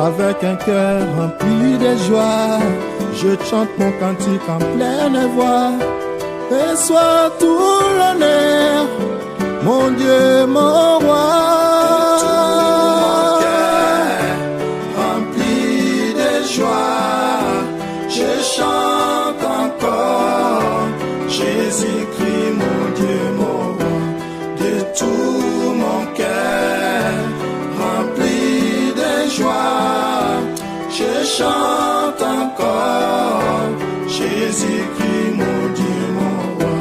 Avec un cœur rempli de joie, je chante mon cantique en pleine voix. Et sois tout l'honneur, mon Dieu, mon roi. Tout mon cœur rempli de joie, je chante encore Jésus-Christ, mon Dieu, mon roi. De tout mon cœur rempli de joie, je chante encore Jésus-Christ, mon Dieu, mon roi.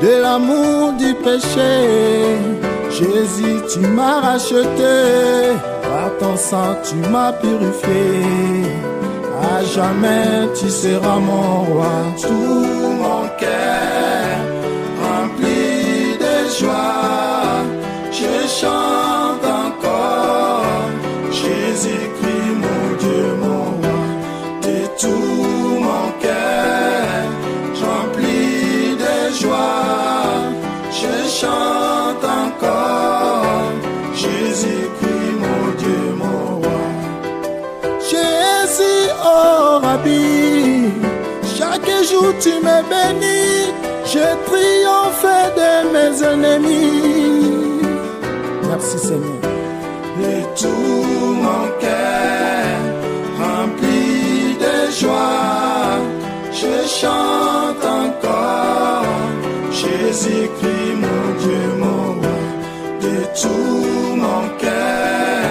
De l'amour du péché, Jésus, tu m'as racheté. Par ton sang, tu m'as purifié. À jamais, tu seras mon roi. Tout mon cœur rempli de joie, je chante encore Jésus-Christ, mon Dieu, mon roi. De tout mon cœur rempli de joie, je chante encore Jésus-Christ, mon Dieu, mon roi. Jésus, oh Rabbi, chaque jour tu me bénis. Je triomphe de mes ennemis. Merci Seigneur. De tout mon cœur rempli de joie, je chante encore Jésus-Christ, mon Dieu, mon roi. De tout mon cœur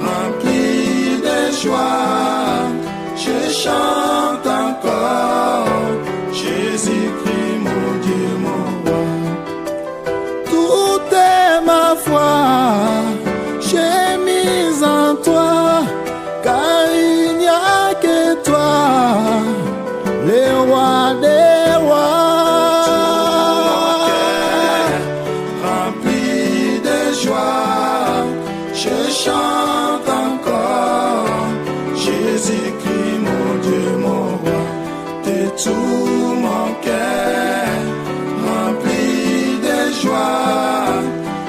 rempli de joie, je chante encore Jésus-Christ, mon Dieu, mon roi. Tout est ma foi, j'ai mis en toi, car il n'y a que toi, le roi des rois. Rempli de joie, je chante encore Jésus-Christ, mon Dieu, mon roi. De tout mon cœur rempli de joie,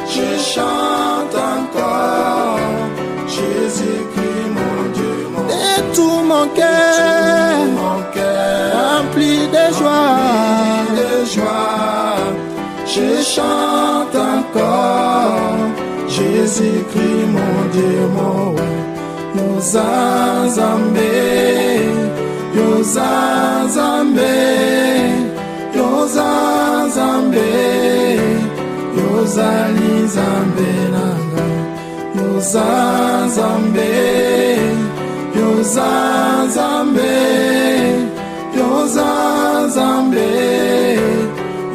je chante encore Jésus-Christ, mon Dieu, mon roi. Et tout mon cœur rempli de joie, je chante encore Jésus-Christ, mon Dieu, mon roi. Yozanzambe, Yozanzambe, Yozanzambe, Yozali Zambe nanga, Yozanzambe, Yozanzambe, Yozanzambe,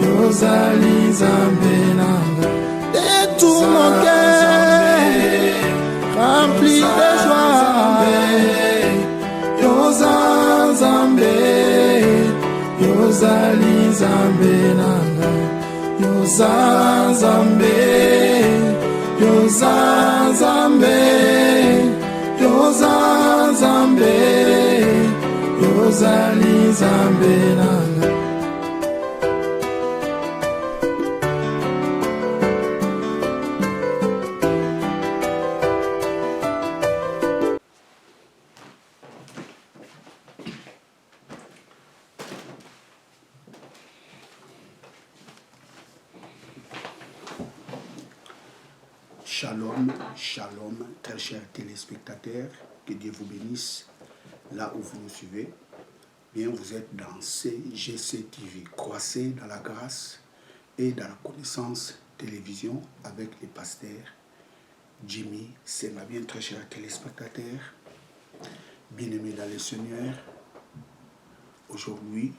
Yozali Zambe nanga. et tout mon cœur rempli de joie. Yozanzambe, Yozali Zambe nanga, Yozanzambe, Yozanzambe, Yozanzambe, Yozali Zambe nanga. Shalom, shalom, très chers téléspectateurs, que Dieu vous bénisse là où vous nous suivez. Bien, vous êtes dans CGC TV, croissez dans la grâce et dans la connaissance télévision avec les pasteurs Jimmy Senga. Bien, très chers téléspectateurs, bien-aimés dans le Seigneur, aujourd'hui,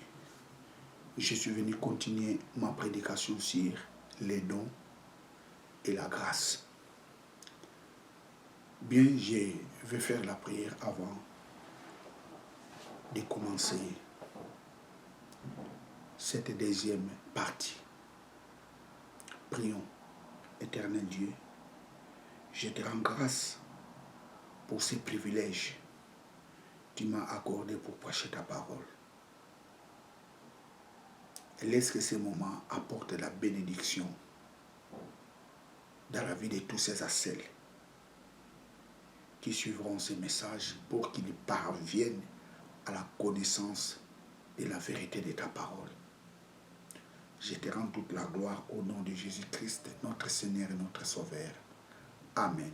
je suis venu continuer ma prédication sur les dons et la grâce. Bien, je vais faire la prière avant de commencer cette deuxième partie. Prions. Éternel Dieu, je te rends grâce pour ces privilèges que tu m'as accordés pour prêcher ta parole. Et laisse que ces moments apportent la bénédiction dans la vie de tous ces assels qui suivront ces messages pour qu'ils parviennent à la connaissance de la vérité de ta parole. Je te rends toute la gloire au nom de Jésus-Christ, notre Seigneur et notre Sauveur. Amen.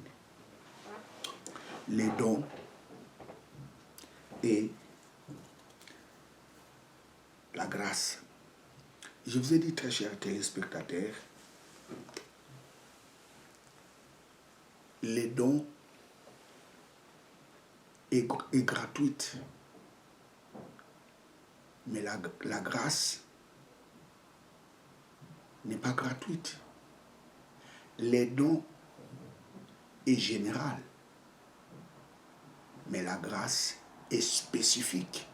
Les dons et la grâce. Je vous ai dit, très chers téléspectateurs, les dons est gratuite, mais la grâce n'est pas gratuite. Les dons est général, mais la grâce est spécifique.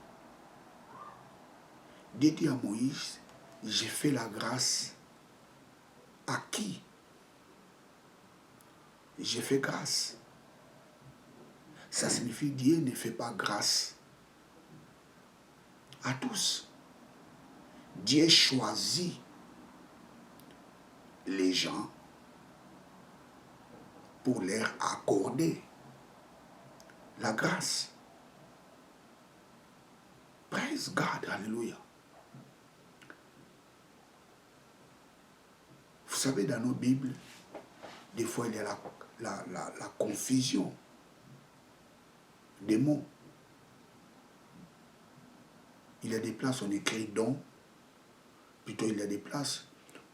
Dieu dit à Moïse, j'ai fait la grâce à qui? J'ai fait grâce. Ça signifie Dieu ne fait pas grâce à tous. Dieu choisit les gens pour leur accorder la grâce. Praise God, alléluia. Vous savez, dans nos Bibles, des fois il y a la confusion des mots. Il y a des places où on écrit don, plutôt il y a des places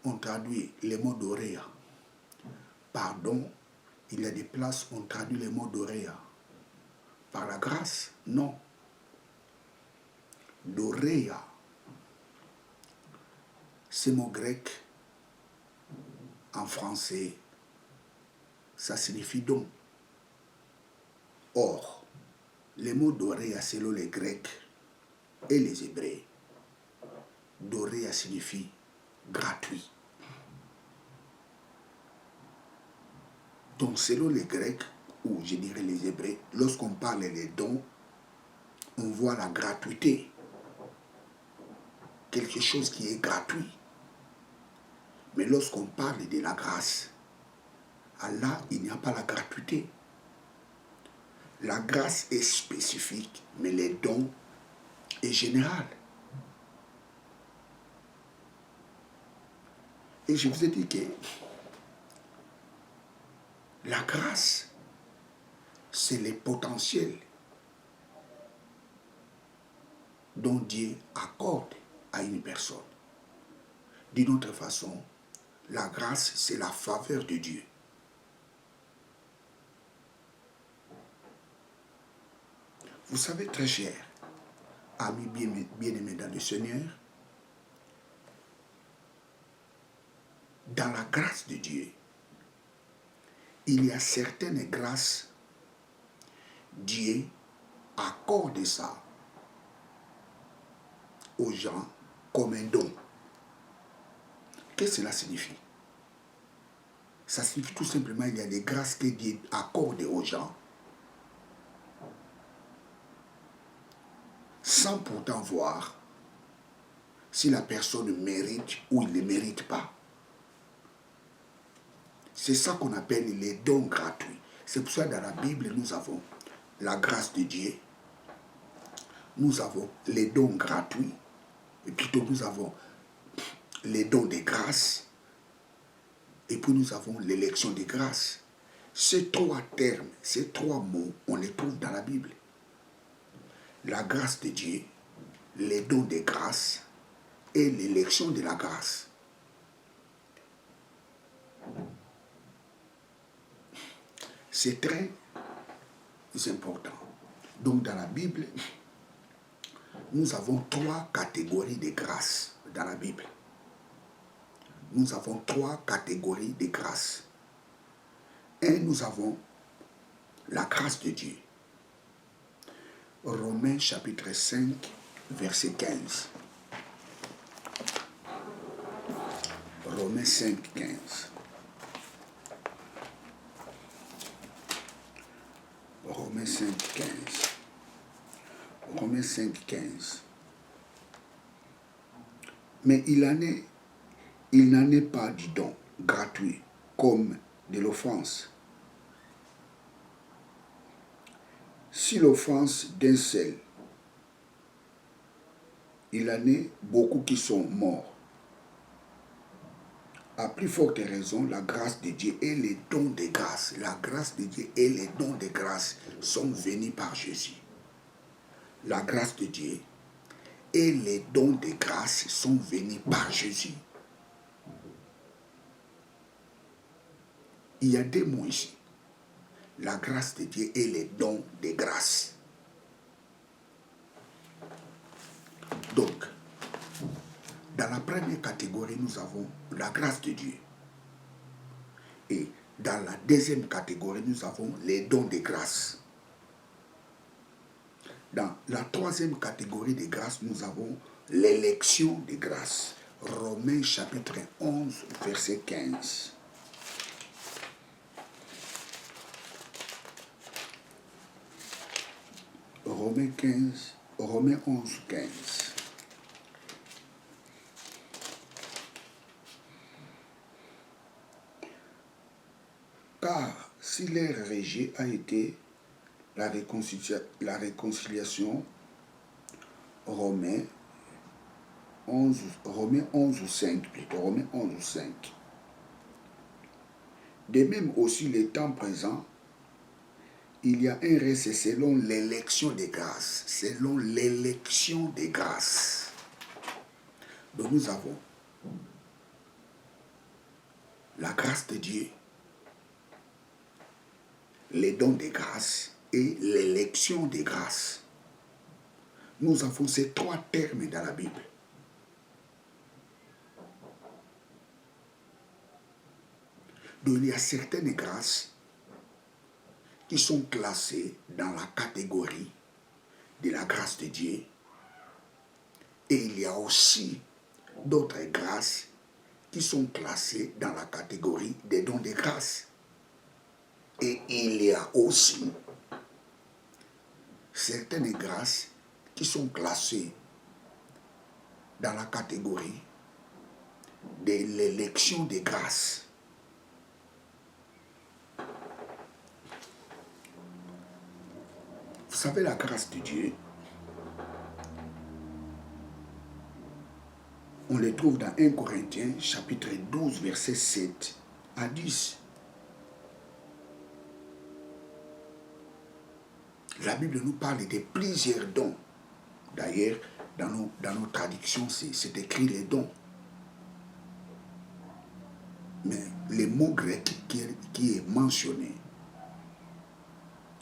où on traduit les mots d'oréa. Pardon, il y a des places où on traduit les mots d'oréa. Par la grâce, non. D'oréa, ce mot grec, en français, ça signifie don. Or, les mots d'oréa selon les Grecs et les Hébreux, d'oréa signifie gratuit. Donc, selon les Grecs, ou je dirais les Hébreux, lorsqu'on parle des dons, on voit la gratuité. Quelque chose qui est gratuit. Mais lorsqu'on parle de la grâce, là, il n'y a pas la gratuité. La grâce est spécifique, mais les dons est général. Et je vous ai dit que la grâce, c'est le potentiel dont Dieu accorde à une personne. D'une autre façon, la grâce, c'est la faveur de Dieu. Vous savez, très cher, amis bien-aimés dans le Seigneur, dans la grâce de Dieu, il y a certaines grâces, Dieu accorde ça aux gens comme un don. Qu'est-ce que cela signifie? Ça signifie tout simplement qu'il y a des grâces que Dieu accorde aux gens sans pourtant voir si la personne mérite ou il ne mérite pas. C'est ça qu'on appelle les dons gratuits. C'est pour ça que dans la Bible, nous avons la grâce de Dieu, nous avons les dons gratuits, et plutôt nous avons les dons de grâce, et puis nous avons l'élection de grâce. Ces trois termes, ces trois mots, on les trouve dans la Bible. La grâce de Dieu, les dons de grâce et l'élection de la grâce. C'est très important. Donc dans la Bible, nous avons trois catégories de grâce dans la Bible. Nous avons trois catégories de grâce. Et nous avons la grâce de Dieu. Romains chapitre 5, verset 15. Romains 5, 15. Romains 5, 15. Romains 5, 15. Mais il n'en est pas du don gratuit comme de l'offense. Si l'offense d'un seul, il en est beaucoup qui sont morts. À plus forte raison, la grâce de Dieu et les dons de grâce, la grâce de Dieu et les dons de grâce sont venus par Jésus. La grâce de Dieu et les dons de grâce sont venus par Jésus. Il y a deux mots ici. La grâce de Dieu et les dons de grâce. Donc, dans la première catégorie, nous avons la grâce de Dieu. Et dans la deuxième catégorie, nous avons les dons de grâce. Dans la troisième catégorie de grâce, nous avons l'élection de grâce. Romains chapitre 11, verset 15. Romains 11, 15. Car si leur rejet a été la réconciliation, Romains 11, 5 plutôt, Romains 11, 5. De même aussi le temps présent, il y a un reste selon l'élection des grâces. Selon l'élection des grâces. Donc nous avons la grâce de Dieu, les dons de grâce et l'élection des grâces. Nous avons ces trois termes dans la Bible. Donc il y a certaines grâces qui sont classées dans la catégorie de la grâce de Dieu. Et il y a aussi d'autres grâces qui sont classées dans la catégorie des dons de grâce. Et il y a aussi certaines grâces qui sont classées dans la catégorie de l'élection des grâces. Vous savez, la grâce de Dieu, on le trouve dans 1 Corinthiens, chapitre 12, verset 7 à 10. La Bible nous parle de plusieurs dons. D'ailleurs, dans nos traductions, c'est écrit les dons. Mais le mot grec qui est mentionné,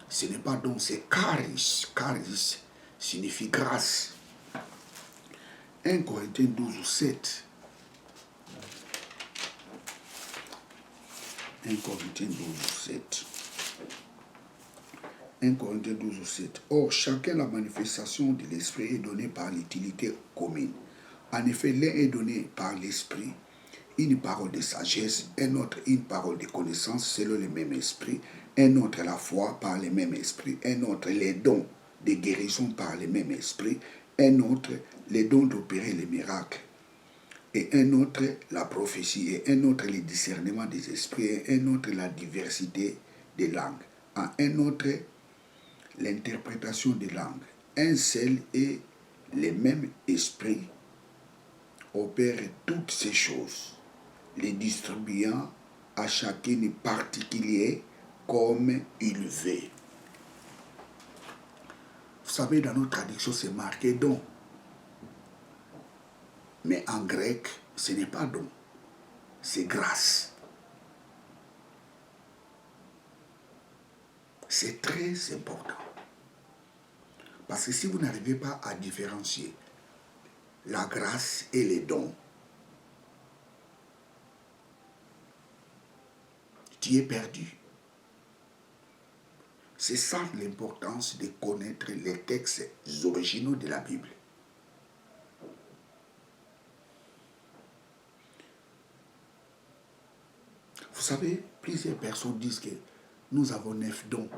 ce n'est pas don, c'est charis. Charis signifie grâce. 1 Corinthiens 12, 7. 1 Corinthiens 12, 7. 1 Corinthiens 12, 7. Or, chacun la manifestation de l'Esprit est donnée par l'utilité commune. En effet, l'un est donné par l'Esprit une parole de sagesse, un autre une parole de connaissance selon le même esprit, un autre la foi par le même esprit, un autre les dons de guérison par le même esprit, un autre les dons d'opérer les miracles, et un autre la prophétie, et un autre le discernement des esprits, et un autre la diversité des langues, un autre l'interprétation des langues. Un seul et le même esprit opère toutes ces choses, les distribuant à chacun particulier comme il veut. Vous savez, dans notre traduction, c'est marqué don. Mais en grec, ce n'est pas don, c'est grâce. C'est très important. Parce que si vous n'arrivez pas à différencier la grâce et les dons, tu es perdu. C'est ça l'importance de connaître les textes originaux de la Bible. Vous savez, plusieurs personnes disent que nous avons 9 dons.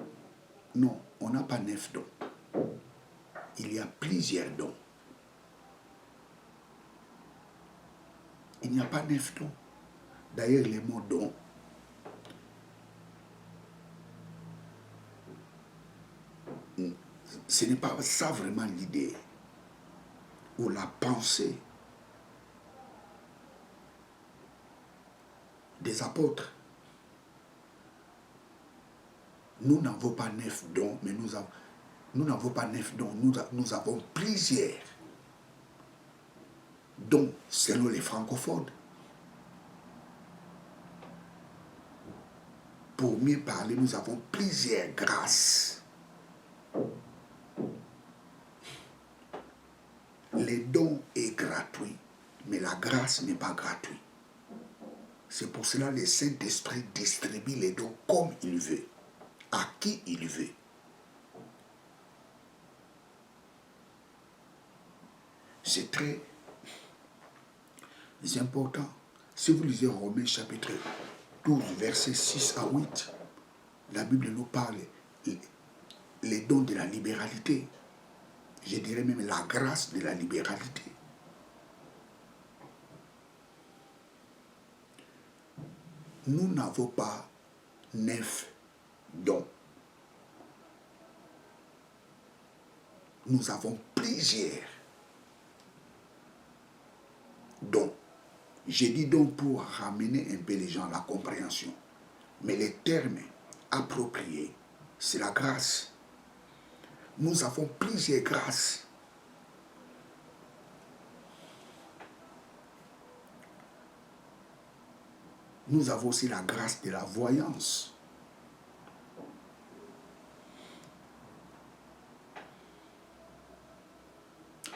Non, on n'a pas 9 dons. Il y a plusieurs dons. Il n'y a pas 9 dons. D'ailleurs, les mots dons, ce n'est pas ça vraiment l'idée ou la pensée des apôtres. Nous n'avons pas 9 dons, mais nous n'avons pas 9 dons, nous avons plusieurs dons selon les francophones. Pour mieux parler, nous avons plusieurs grâces. Les dons est gratuit, mais la grâce n'est pas gratuite. C'est pour cela que le Saint-Esprit distribue les dons comme il veut, à qui il veut. C'est très important. Si vous lisez Romains chapitre 12, versets 6 à 8, la Bible nous parle les dons de la libéralité. Je dirais même la grâce de la libéralité. Nous n'avons pas 9 dons. Nous avons plusieurs dons. J'ai dit donc pour ramener un peu les gens à la compréhension. Mais les termes appropriés, c'est la grâce. Nous avons plusieurs grâces. Nous avons aussi la grâce de la voyance.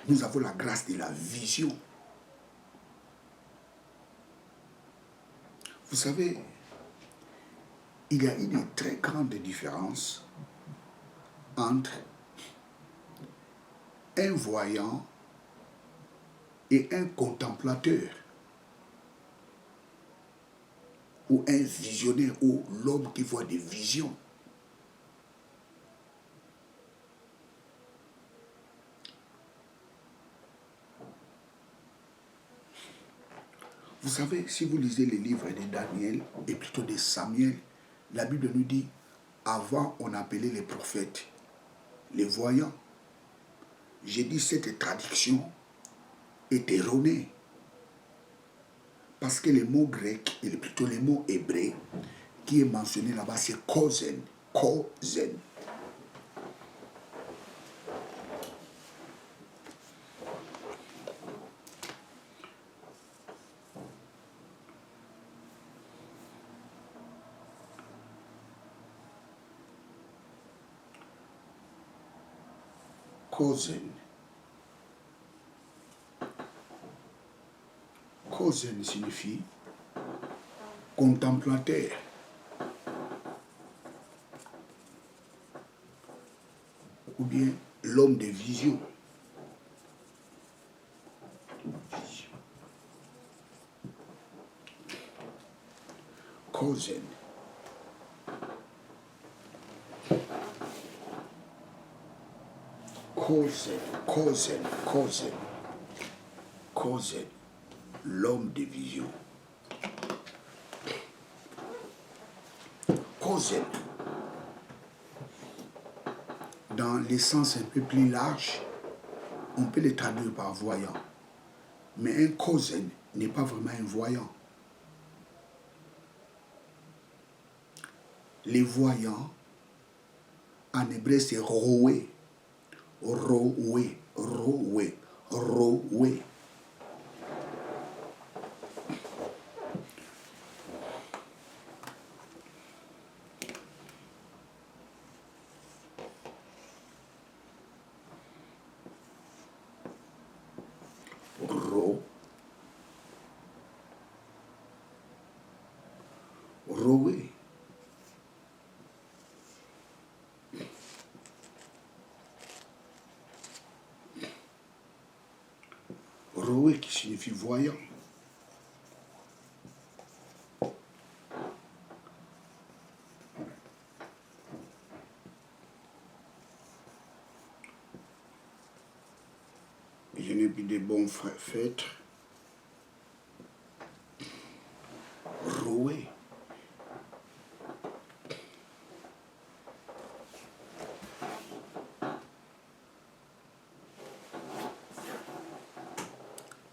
Nous avons la grâce de la vision. Vous savez, il y a une très grande différence entre un voyant et un contemplateur ou un visionnaire ou l'homme qui voit des visions. Vous savez, si vous lisez les livres de Daniel et plutôt de Samuel, la Bible nous dit, avant on appelait les prophètes les voyants. J'ai dit cette traduction est erronée. Parce que le mot grec, et plutôt le mot hébreu, qui est mentionné là-bas, c'est kozen. Kozen. Kozen. Kozen signifie contemplateur. Ou bien l'homme de vision. Kozen. Kozen. L'homme de vision. Kozen. Dans le sens un peu plus large, on peut le traduire par voyant. Mais un kozen n'est pas vraiment un voyant. Les voyants, en hébreu, c'est roé. Roé. Roé. Roé qui signifie voyant. Je n'ai plus de bons fêtes. Roé.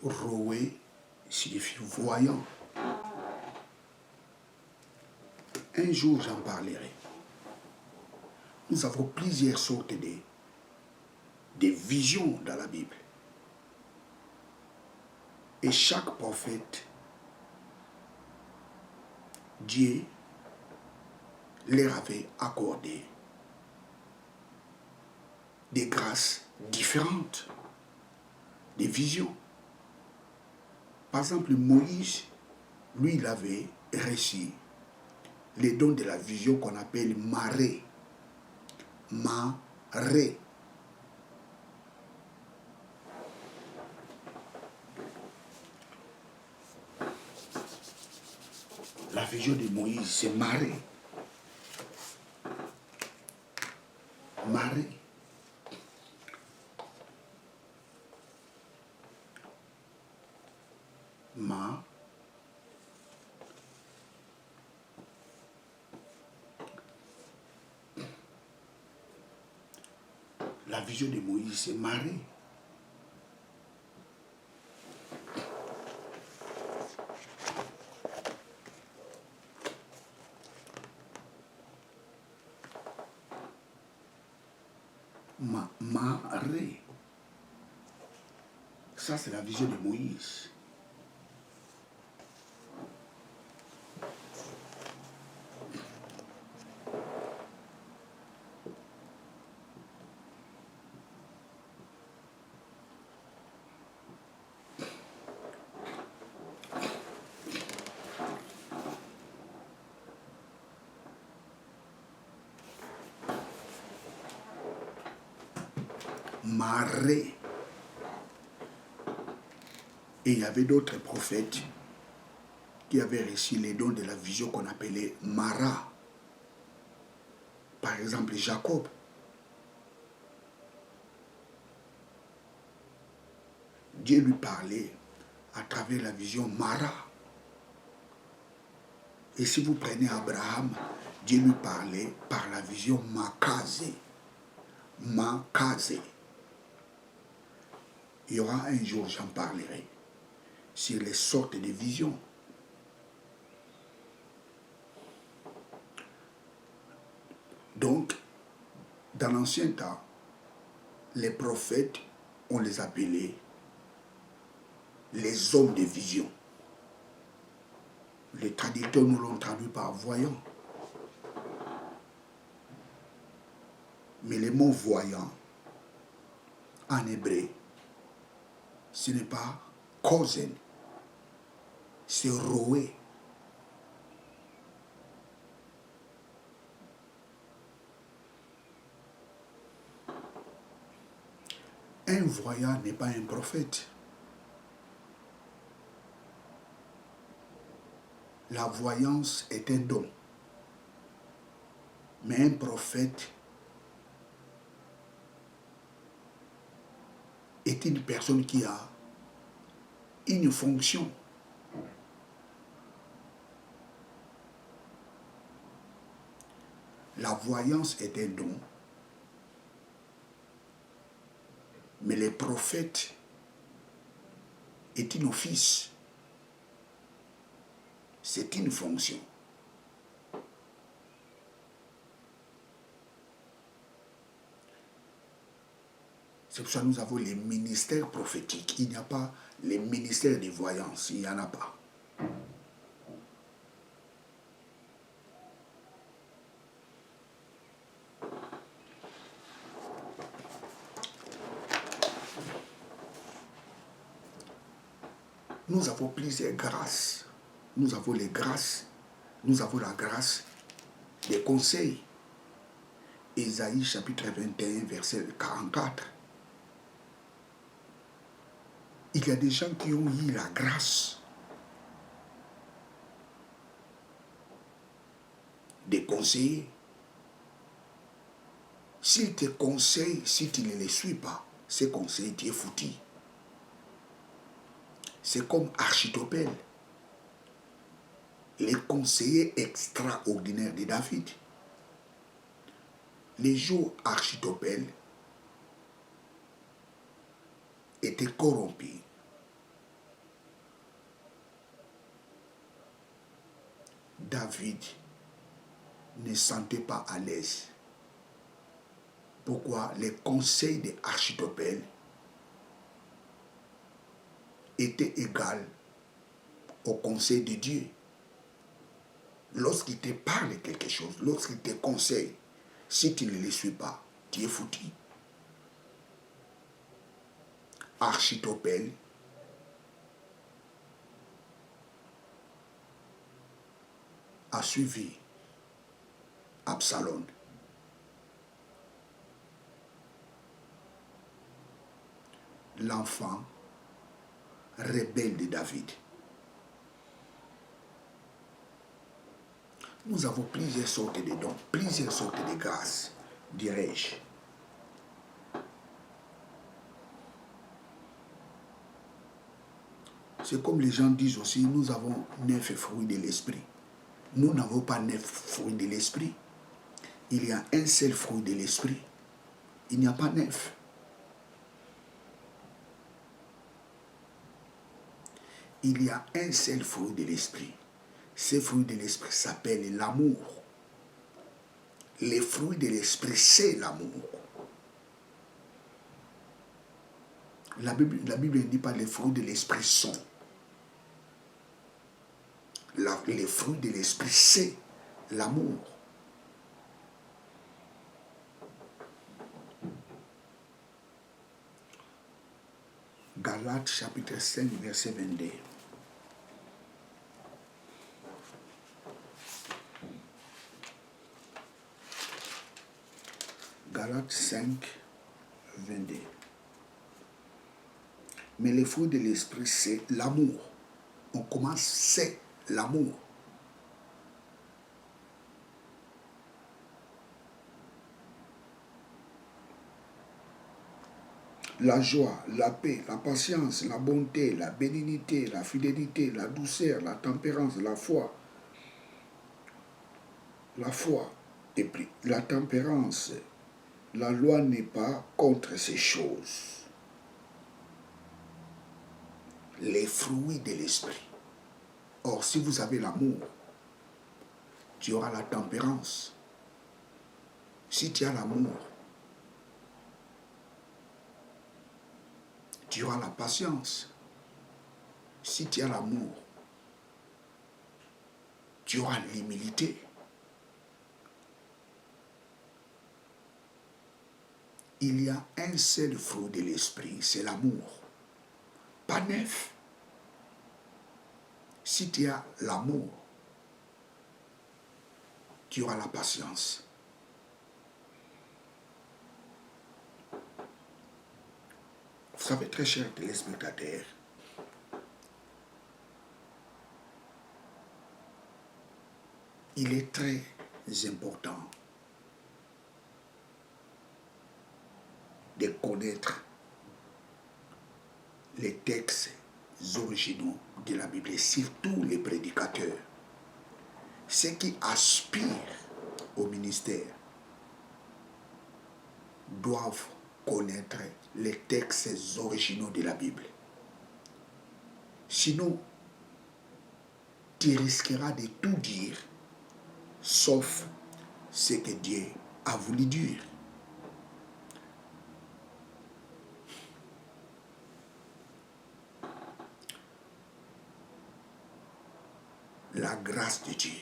Roé signifie voyant. Un jour, j'en parlerai. Nous avons plusieurs sortes de visions dans la Bible. Et chaque prophète, Dieu leur avait accordé des grâces différentes, des visions. Par exemple, Moïse, lui, il avait reçu les dons de la vision qu'on appelle marée. Marée. La vision de Moïse, c'est marée. Marée. La vision de Moïse, c'est marée. Marée. Ça, c'est la vision de Moïse. Marée. Et il y avait d'autres prophètes qui avaient reçu les dons de la vision qu'on appelait Mara. Par exemple, Jacob. Dieu lui parlait à travers la vision Mara. Et si vous prenez Abraham, Dieu lui parlait par la vision Makazé. Makazé. Il y aura un jour, j'en parlerai, sur les sortes de visions. Donc, dans l'ancien temps, les prophètes, on les appelait les hommes de vision. Les traducteurs nous l'ont traduit par voyant. Mais le mot voyant, en hébreu, ce n'est pas kozen, c'est roé. Un voyant n'est pas un prophète. La voyance est un don. Mais un prophète est une personne qui a une fonction. La voyance est un don. Mais le prophète est un office. C'est une fonction. C'est pour ça que nous avons les ministères prophétiques. Il n'y a pas les ministères de voyance. Il n'y en a pas. Nous avons plusieurs grâces. Nous avons les grâces. Nous avons la grâce des conseils. Ésaïe chapitre 21, verset 44. Il y a des gens qui ont eu la grâce de conseiller. S'ils te conseillent, si tu ne les suis pas, ces conseils, tu es foutu. C'est comme Achithophel, les conseillers extraordinaires de David. Les jours Achithophel était corrompu. David ne sentait pas à l'aise. Pourquoi? Les conseils d'Achitophel étaient égaux au conseil de Dieu. Lorsqu'il te parle quelque chose, lorsqu'il te conseille, si tu ne le suis pas, tu es foutu. Achitophel a suivi Absalom. L'enfant rebelle de David. Nous avons plusieurs sortes de dons, plusieurs sortes de grâces, dirais-je. C'est comme les gens disent aussi, nous avons 9 fruits de l'esprit. Nous n'avons pas 9 fruits de l'esprit. Il y a un seul fruit de l'esprit. Il n'y a pas 9. Il y a un seul fruit de l'esprit. Ce fruit de l'esprit s'appelle l'amour. Les fruits de l'esprit, c'est l'amour. La Bible ne dit pas les fruits de l'esprit sont. Les fruits de l'esprit, c'est l'amour. Galates chapitre 5, verset 22. Galates 5, 22. Mais les fruits de l'esprit, c'est l'amour. On commence, c'est l'amour. La joie, la paix, la patience, la bonté, la bénignité, la fidélité, la douceur, la tempérance, la foi, et puis la tempérance. La loi n'est pas contre ces choses. Les fruits de l'esprit. Or, si vous avez l'amour, tu auras la tempérance. Si tu as l'amour, tu auras la patience. Si tu as l'amour, tu auras l'humilité. Il y a un seul fruit de l'esprit, c'est l'amour. Pas 9. Si tu as l'amour, tu auras la patience. Vous savez, très chers téléspectateurs, il est très important de connaître les textes originaux de la Bible, et surtout les prédicateurs. Ceux qui aspirent au ministère doivent connaître les textes originaux de la Bible. Sinon, tu risqueras de tout dire, sauf ce que Dieu a voulu dire. La grâce de Dieu.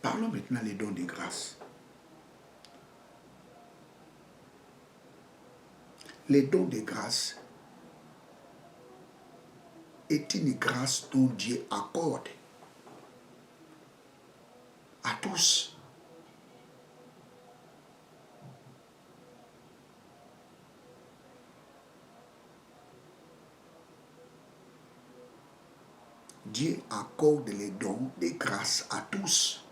Parlons maintenant des dons de grâce. Les dons de grâce est une grâce dont Dieu accorde à tous. Dieu accorde les dons de grâce à tous.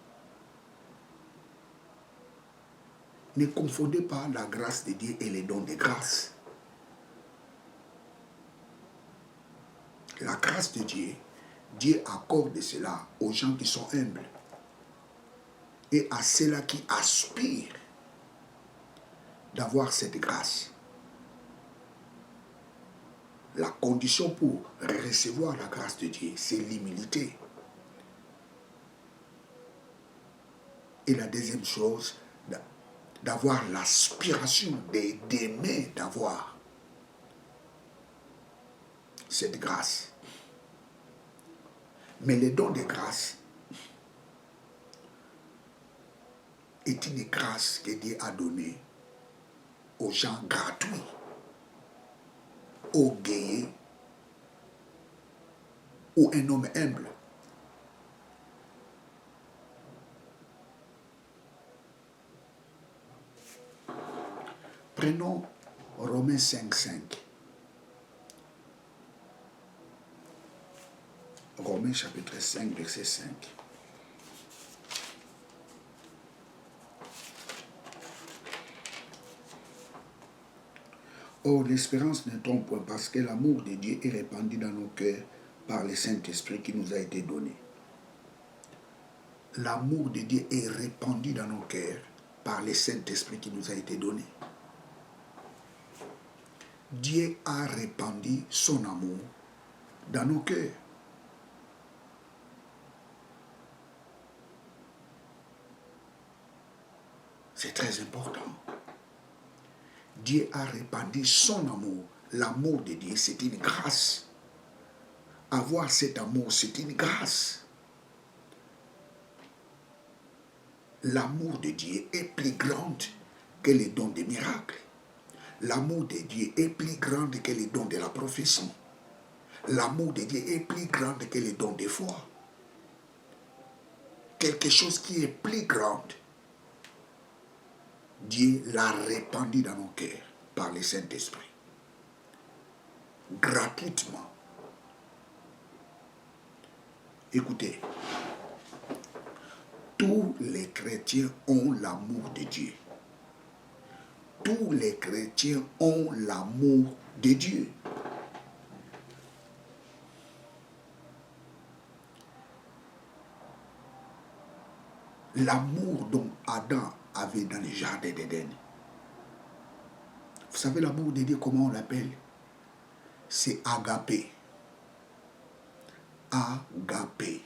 Ne confondez pas la grâce de Dieu et les dons de grâce. La grâce de Dieu, Dieu accorde cela aux gens qui sont humbles et à ceux-là qui aspirent d'avoir cette grâce. la condition pour recevoir la grâce de Dieu, c'est l'humilité. Et la deuxième chose, d'avoir l'aspiration d'aimer, d'avoir cette grâce. Mais le don de grâce est une grâce que Dieu a donnée aux gens gratuits, aux gays, ou un homme humble. Prenons Romains 5:5. Romains chapitre 5, verset 5. Or, l'espérance ne trompe point parce que l'amour de Dieu est répandu dans nos cœurs par le Saint-Esprit qui nous a été donné. L'amour de Dieu est répandu dans nos cœurs par le Saint-Esprit qui nous a été donné. Dieu a répandu son amour dans nos cœurs. C'est très important. Dieu a répandu son amour. L'amour de Dieu, c'est une grâce. Avoir cet amour, c'est une grâce. L'amour de Dieu est plus grand que les dons des miracles. L'amour de Dieu est plus grand que les dons de la prophétie. L'amour de Dieu est plus grand que les dons de foi. Quelque chose qui est plus grand, Dieu l'a répandu dans nos cœurs par le Saint-Esprit. Gratuitement. Écoutez, tous les chrétiens ont l'amour de Dieu. Tous les chrétiens ont l'amour de Dieu. L'amour dont Adam avait dans le jardin d'Éden. Vous savez l'amour de Dieu, comment on l'appelle? C'est agapé. Agapé.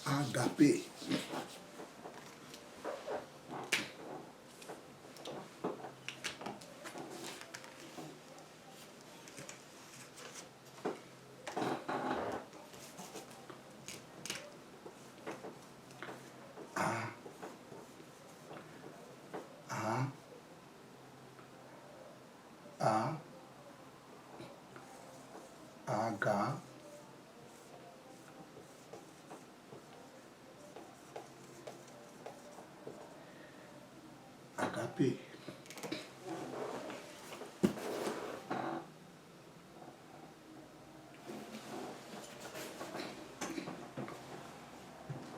Agapé. Agapé.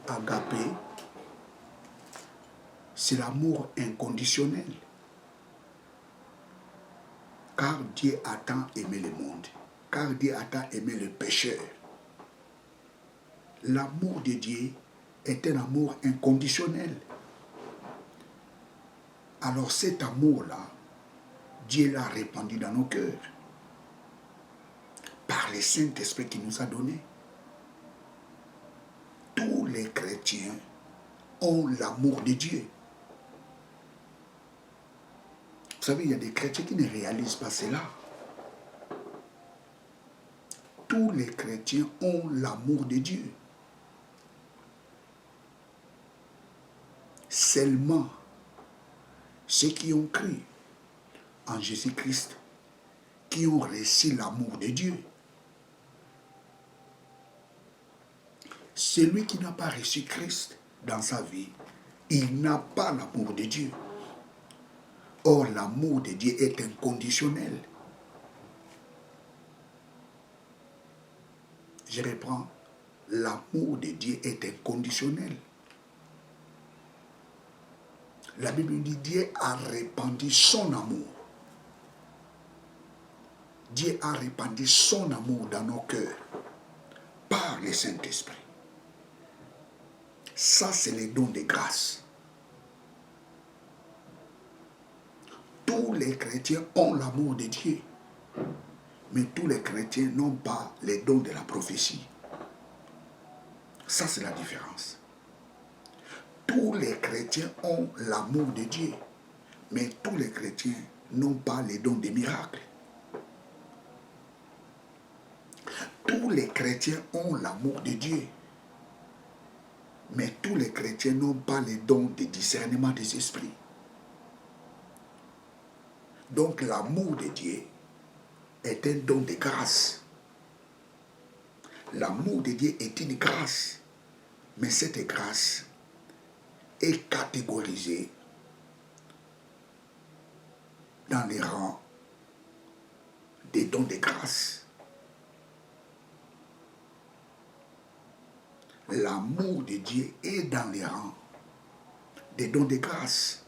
Agapé, c'est l'amour inconditionnel. Car Dieu a tant aimé le monde, car Dieu a tant aimé le pécheur. L'amour de Dieu est un amour inconditionnel. Alors cet amour-là, Dieu l'a répandu dans nos cœurs par le Saint-Esprit qui nous a donné. Tous les chrétiens ont l'amour de Dieu. Vous savez, il y a des chrétiens qui ne réalisent pas cela. Tous les chrétiens ont l'amour de Dieu. Seulement ceux qui ont cru en Jésus-Christ, qui ont reçu l'amour de Dieu. Celui qui n'a pas reçu Christ dans sa vie, il n'a pas l'amour de Dieu. Or, l'amour de Dieu est inconditionnel. Je reprends. L'amour de Dieu est inconditionnel. La Bible dit Dieu a répandu son amour. Dieu a répandu son amour dans nos cœurs par le Saint-Esprit. Ça, c'est les dons de grâce. Tous les chrétiens ont l'amour de Dieu. Mais tous les chrétiens n'ont pas les dons de la prophétie. Ça, c'est la différence. Tous les chrétiens ont l'amour de Dieu. Mais tous les chrétiens n'ont pas les dons des miracles. Tous les chrétiens ont l'amour de Dieu. Mais tous les chrétiens n'ont pas les dons de discernement des esprits. Donc l'amour de Dieu est un don de grâce. L'amour de Dieu est une grâce. Mais cette grâce est catégorisée dans les rangs des dons de grâce. L'amour de Dieu est dans les rangs des dons de grâce.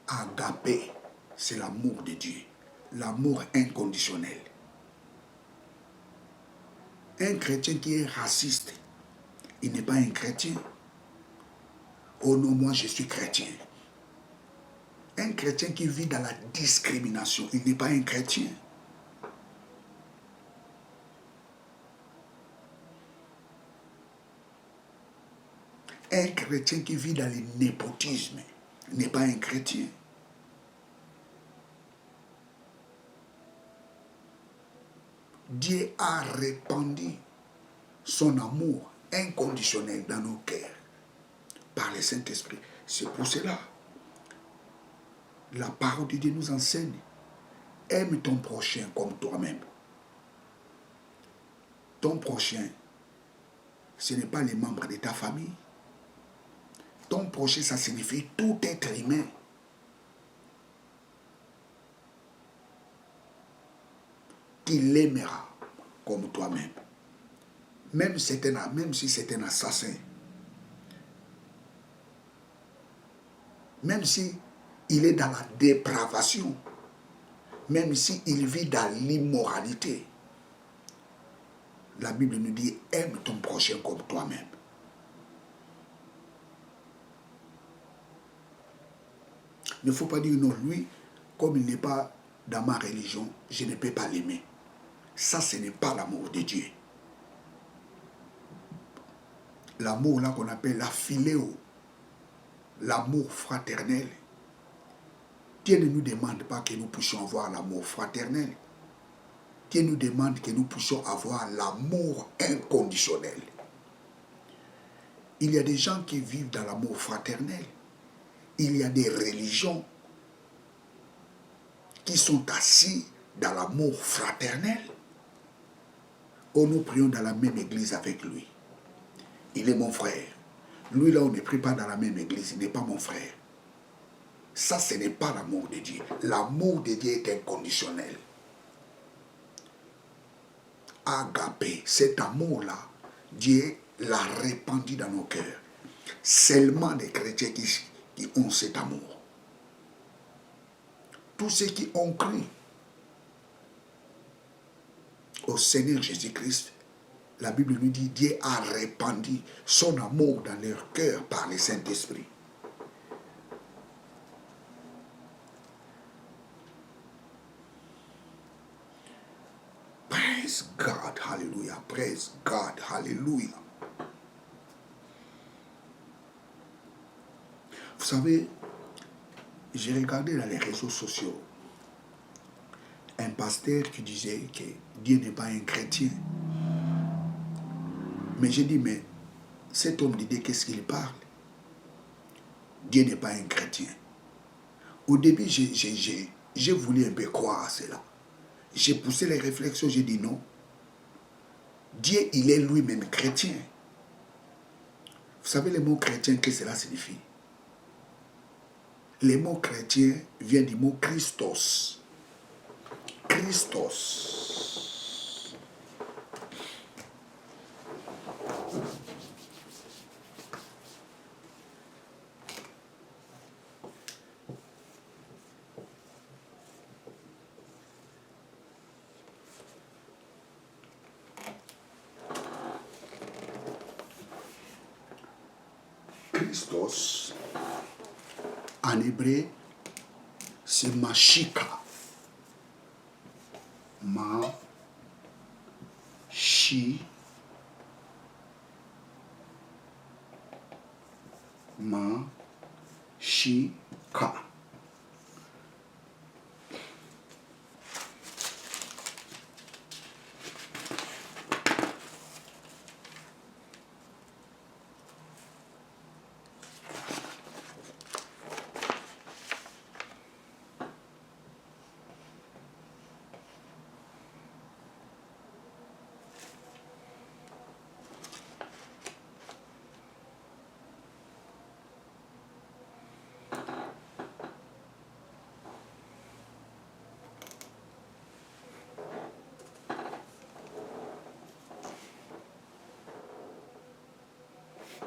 Agapé, c'est l'amour de Dieu, l'amour inconditionnel. Un chrétien qui est raciste, il n'est pas un chrétien. Oh non, moi je suis chrétien. Un chrétien qui vit dans la discrimination, il n'est pas un chrétien. Un chrétien qui vit dans le népotisme n'est pas un chrétien. Dieu a répandu son amour inconditionnel dans nos cœurs par le Saint-Esprit. C'est pour cela la parole de Dieu nous enseigne. Aime ton prochain comme toi-même. Ton prochain, ce n'est pas les membres de ta famille. Ton prochain, ça signifie tout être humain. Qui l'aimera comme toi-même. Même si c'est un assassin. Même si il est dans la dépravation. Même s'il vit dans l'immoralité. La Bible nous dit, aime ton prochain comme toi-même. Il ne faut pas dire non, lui, comme il n'est pas dans ma religion, je ne peux pas l'aimer. Ça, ce n'est pas l'amour de Dieu. L'amour là qu'on appelle la philéo, l'amour fraternel. Dieu ne nous demande pas que nous puissions avoir l'amour fraternel. Dieu nous demande que nous puissions avoir l'amour inconditionnel. Il y a des gens qui vivent dans l'amour fraternel. Il y a des religions qui sont assis dans l'amour fraternel. Oh, nous prions dans la même église avec lui. Il est mon frère. Lui, là, on ne prie pas dans la même église. Il n'est pas mon frère. Ça, ce n'est pas l'amour de Dieu. L'amour de Dieu est inconditionnel. Agapé, cet amour-là, Dieu l'a répandu dans nos cœurs. Seulement les chrétiens qui ont cet amour. Tous ceux qui ont cru au Seigneur Jésus-Christ, la Bible nous dit, Dieu a répandu son amour dans leur cœur par le Saint-Esprit. Praise God, hallelujah, praise God, hallelujah. Vous savez, j'ai regardé dans les réseaux sociaux un pasteur qui disait que Dieu n'est pas un chrétien. Mais j'ai dit, mais cet homme de Dieu, qu'est-ce qu'il parle? Dieu n'est pas un chrétien. Au début, j'ai voulu un peu croire à cela. J'ai poussé les réflexions, j'ai dit non. Dieu, il est lui-même chrétien. Vous savez le mot chrétien, qu'est-ce que cela signifie? Le mot chrétien vient du mot Christos. Christos. Christos, en hébreu, c'est Mashika. Mashika.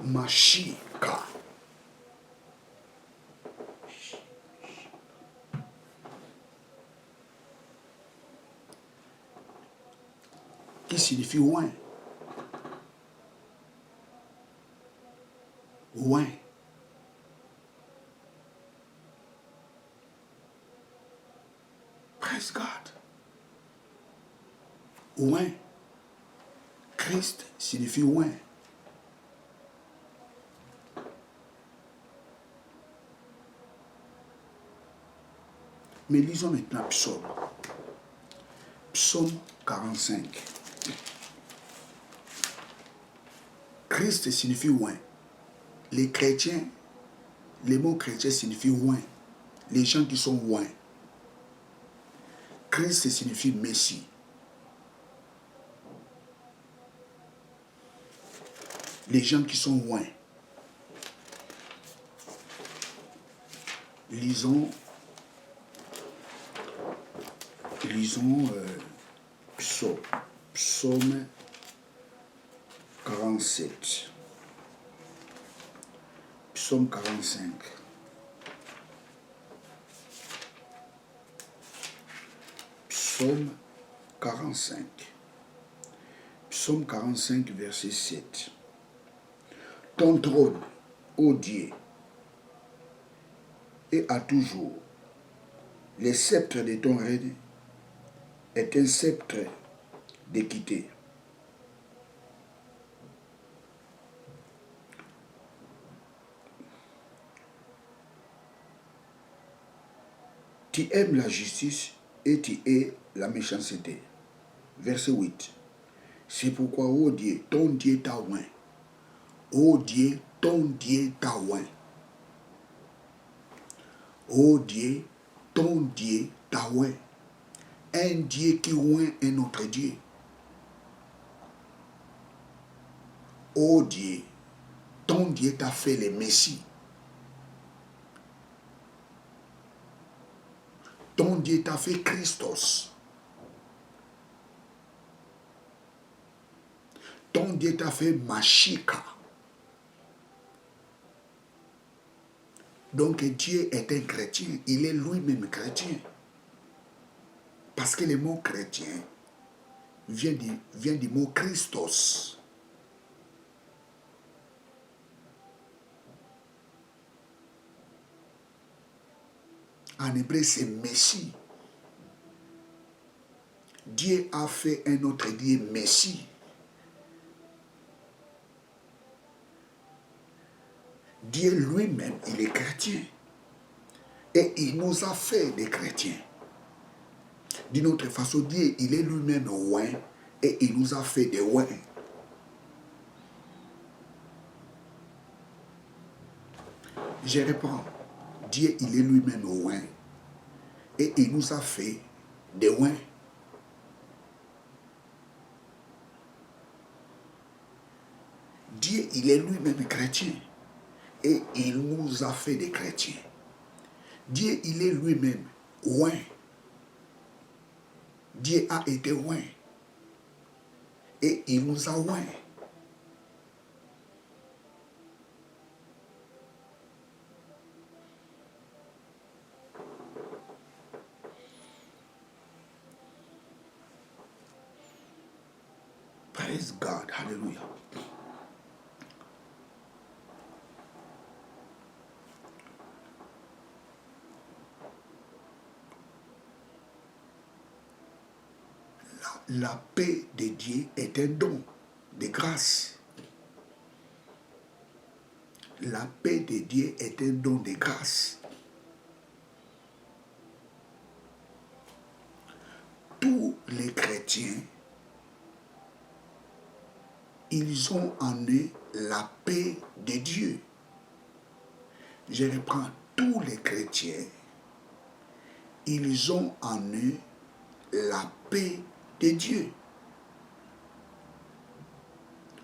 Mashika. Qui signifie oin. Oin. Praise God. Oin. Christ signifie oin. Mais lisons maintenant Psaume. Psaume 45. Christ signifie oin. Les chrétiens, les mots chrétiens signifient oin. Les gens qui sont oin. Christ signifie Messie. Les gens qui sont oin. Lisons Psaume 47. Psaume 45. Psaume 45. Psaume 45, verset 7. Ton trône, ô Dieu, et à toujours, le sceptre de ton règne est un sceptre d'équité. Tu aimes la justice et tu hais la méchanceté. Verset 8. C'est pourquoi, ô Dieu, ton Dieu t'a oint. Ô Dieu, ton Dieu t'a oint. Ô Dieu, ton Dieu t'a oint. Un Dieu qui oint un autre Dieu. Ô Dieu, ton Dieu t'a fait le Messie. Ton Dieu t'a fait Christos. Ton Dieu t'a fait Mashika. Donc Dieu est un chrétien. Il est lui-même chrétien. Parce que le mot chrétien vient du mot Christos. En hébreu, c'est Messie. Dieu a fait un autre Dieu, Messie. Dieu lui-même, il est chrétien. Et il nous a fait des chrétiens. D'une autre façon, Dieu, il est lui-même oint et il nous a fait des oints. Je réponds, Dieu, il est lui-même oint et il nous a fait des oints. Dieu, il est lui-même chrétien et il nous a fait des chrétiens. Dieu, il est lui-même oint. Dieu a été oint et il nous a oint. Praise God, hallelujah. La paix de Dieu est un don de grâce. La paix de Dieu est un don de grâce. Tous les chrétiens, ils ont en eux la paix de Dieu. Je reprends, tous les chrétiens, ils ont en eux la paix de Dieu.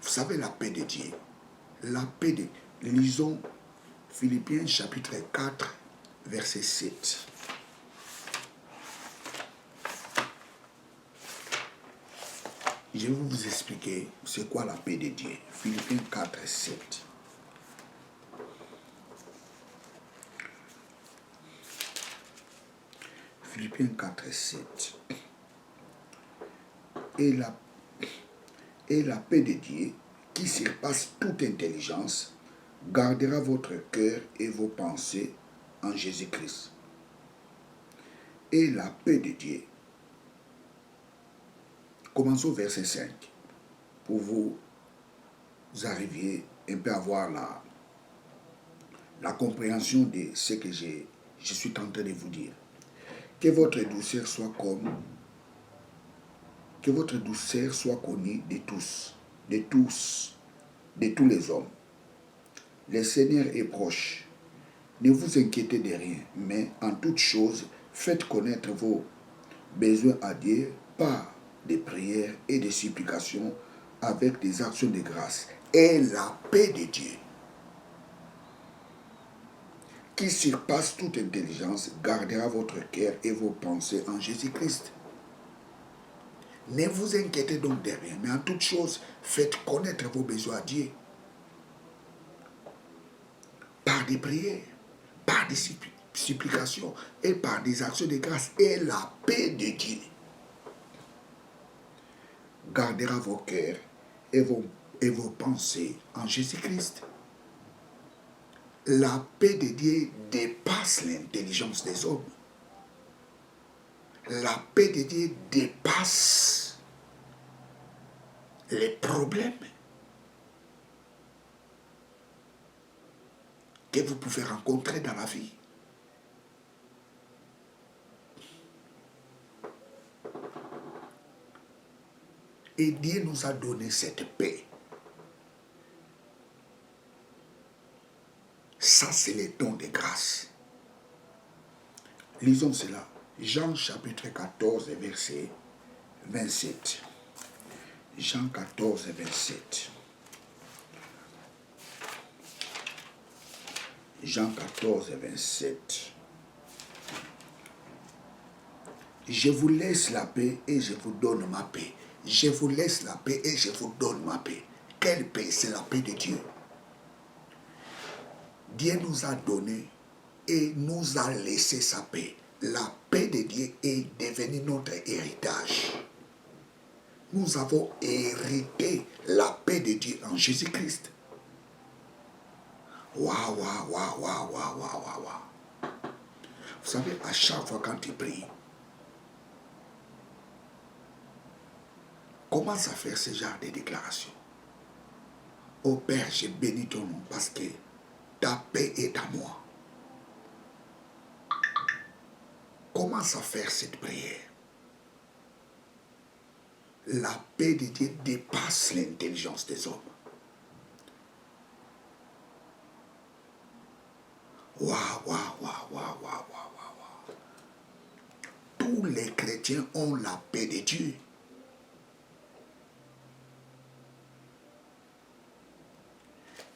Vous savez la paix de Dieu. La paix de Dieu. Lisons Philippiens chapitre 4, verset 7. Je vais vous expliquer c'est quoi la paix de Dieu. Philippiens 4, 7. Philippiens 4, 7. Et la paix de Dieu, qui surpasse toute intelligence, gardera votre cœur et vos pensées en Jésus-Christ. Et la paix de Dieu. Commençons au verset 5 pour vous arriviez un peu à avoir la compréhension de ce que je suis en train de vous dire. Que votre douceur soit connue de tous les hommes. Le Seigneur est proche. Ne vous inquiétez de rien, mais en toute chose, faites connaître vos besoins à Dieu par des prières et des supplications avec des actions de grâce. Et la paix de Dieu, qui surpasse toute intelligence, gardera votre cœur et vos pensées en Jésus-Christ. Ne vous inquiétez donc de rien, mais en toute chose, faites connaître vos besoins à Dieu par des prières, par des supplications et par des actions de grâce. Et la paix de Dieu gardera vos cœurs et vos pensées en Jésus-Christ. La paix de Dieu dépasse l'intelligence des hommes. La paix de Dieu dépasse les problèmes que vous pouvez rencontrer dans la vie. Et Dieu nous a donné cette paix. Ça, c'est le don de grâce. Lisons cela. Jean chapitre 14, verset 27. Jean 14, 27. Jean 14, 27. Je vous laisse la paix et je vous donne ma paix. Je vous laisse la paix et je vous donne ma paix. Quelle paix? C'est la paix de Dieu. Dieu nous a donné et nous a laissé sa paix. La paix de Dieu est devenue notre héritage. Nous avons hérité la paix de Dieu en Jésus-Christ. Waouh, waouh, waouh, waouh, waouh, waouh, waouh. Vous savez, à chaque fois quand tu pries, commence à faire ce genre de déclaration. Oh Père, je bénis ton nom parce que ta paix est à moi. Commence à faire cette prière. La paix de Dieu dépasse l'intelligence des hommes. Waouh, waouh, waouh, waouh, waouh, waouh. Tous les chrétiens ont la paix de Dieu.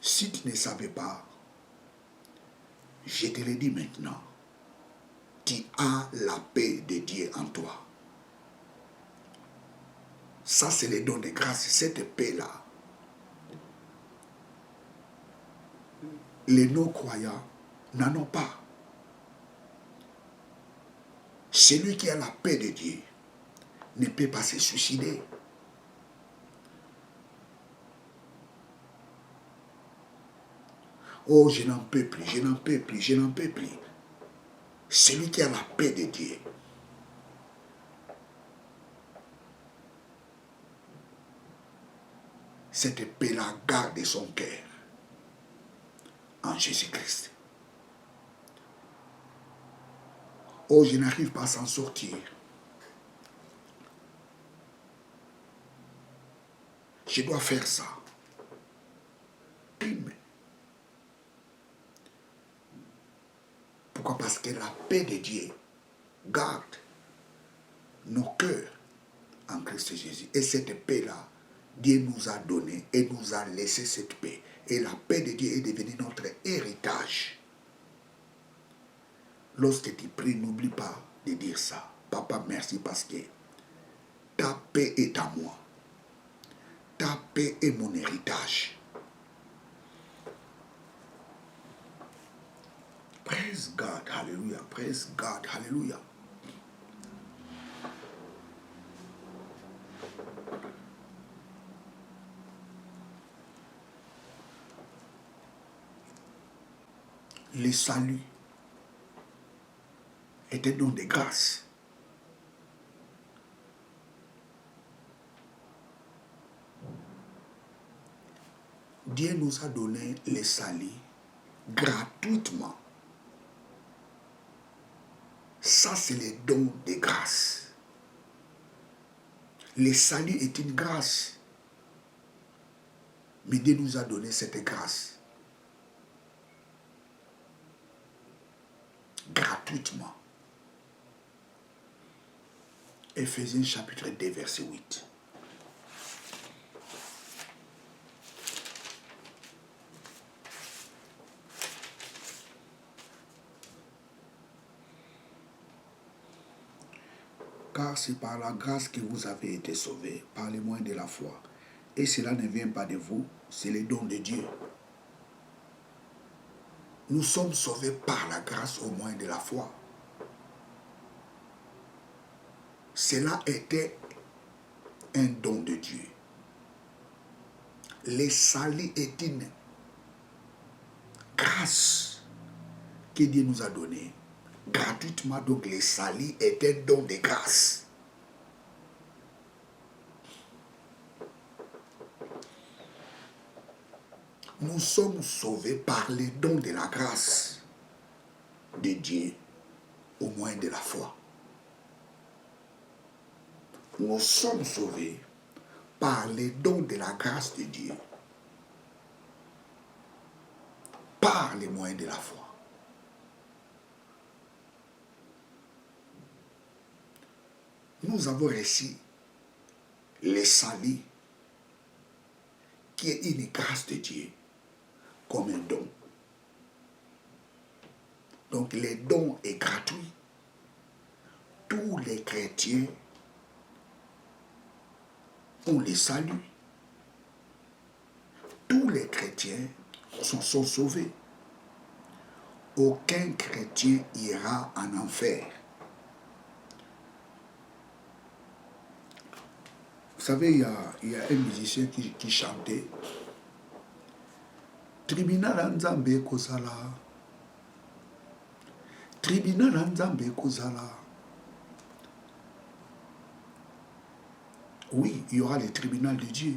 Si tu ne savais pas, je te le dis maintenant, tu as la paix de Dieu en toi. Ça, c'est le don de grâce, cette paix-là. Les non-croyants n'en ont pas. Celui qui a la paix de Dieu ne peut pas se suicider. Oh, je n'en peux plus, je n'en peux plus, je n'en peux plus. Celui qui a la paix de Dieu cette paix-là garde son cœur en Jésus-Christ. Oh, je n'arrive pas à s'en sortir. Je dois faire ça. Pourquoi? Parce que la paix de Dieu garde nos cœurs en Christ Jésus. Et cette paix-là, Dieu nous a donné et nous a laissé cette paix. Et la paix de Dieu est devenue notre héritage. Lorsque tu pries, n'oublie pas de dire ça. Papa, merci parce que ta paix est à moi. Ta paix est mon héritage. Praise God, hallelujah. Praise God, hallelujah. Le salut est un don de grâce. Dieu nous a donné le salut gratuitement. Ça, c'est le don de grâce. Le salut est une grâce. Mais Dieu nous a donné cette grâce. Gratuitement. Éphésiens chapitre 2, verset 8. Car c'est par la grâce que vous avez été sauvés, par le moyen de la foi. Et cela ne vient pas de vous, c'est le don de Dieu. Nous sommes sauvés par la grâce au moyen de la foi. Cela était un don de Dieu. Le salut est une grâce que Dieu nous a donnée. Gratuitement, donc le salut est un don de grâce. Nous sommes sauvés par les dons de la grâce de Dieu au moyen de la foi. Nous sommes sauvés par les dons de la grâce de Dieu par les moyens de la foi. Nous avons reçu le salut qui est une grâce de Dieu comme un don. Donc le don est gratuit. Tous les chrétiens ont le salut. Tous les chrétiens sont sauvés. Aucun chrétien ira en enfer. Vous savez, il y a un musicien qui chantait Tribunal Nzambe Kozala. Tribunal Nzambe Kozala. Oui, il y aura le tribunal de Dieu.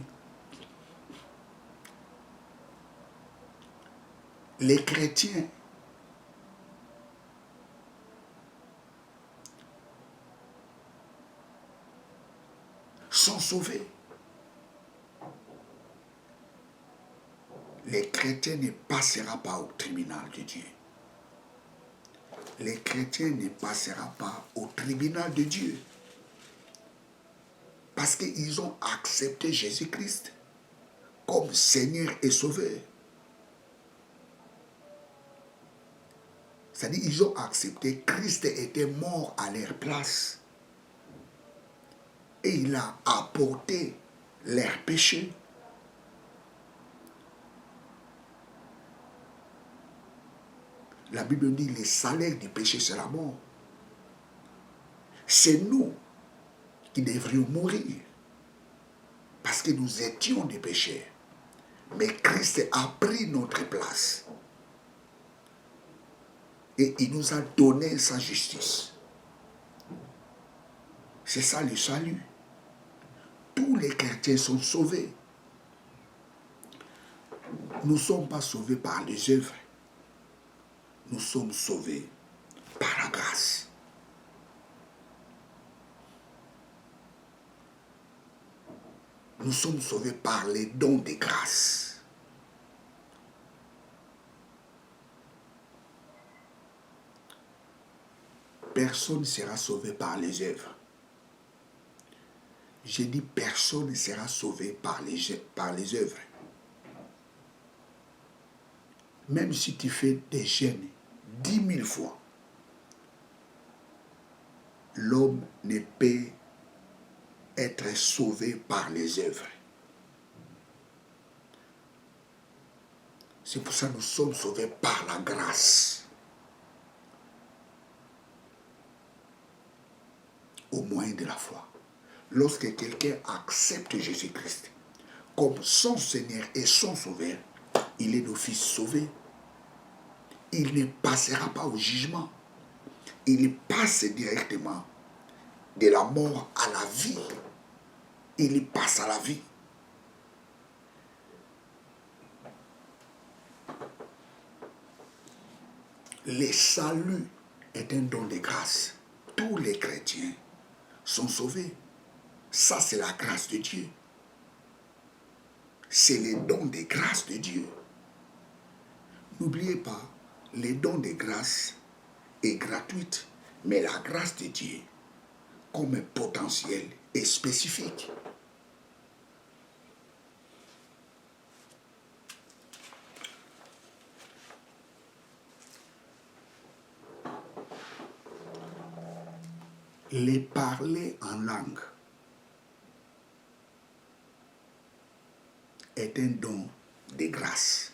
Les chrétiens sont sauvés. Les chrétiens ne passeront pas au tribunal de Dieu. Les chrétiens ne passeront pas au tribunal de Dieu. Parce qu'ils ont accepté Jésus-Christ comme Seigneur et Sauveur. C'est-à-dire qu'ils ont accepté que Christ était mort à leur place. Et il a apporté leurs péchés. La Bible dit le salaire du péché, c'est la mort. C'est nous qui devrions mourir. Parce que nous étions des pécheurs. Mais Christ a pris notre place. Et il nous a donné sa justice. C'est ça le salut. Tous les chrétiens sont sauvés. Nous ne sommes pas sauvés par les œuvres. Nous sommes sauvés par la grâce. Nous sommes sauvés par les dons de grâce. Personne ne sera sauvé par les œuvres. J'ai dit personne ne sera sauvé par les œuvres. Même si tu fais des jeûnes 10 000 fois, l'homme ne peut être sauvé par les œuvres. C'est pour ça que nous sommes sauvés par la grâce. Au moyen de la foi. Lorsque quelqu'un accepte Jésus-Christ comme son Seigneur et son Sauveur, il est d'office sauvé. Il ne passera pas au jugement. Il passe directement de la mort à la vie. Il passe à la vie. Le salut est un don de grâce. Tous les chrétiens sont sauvés. Ça, c'est la grâce de Dieu. C'est les dons de grâce de Dieu. N'oubliez pas, les dons de grâce est gratuite, mais la grâce de Dieu, comme un potentiel, est spécifique. Les parler en langue est un don de grâce.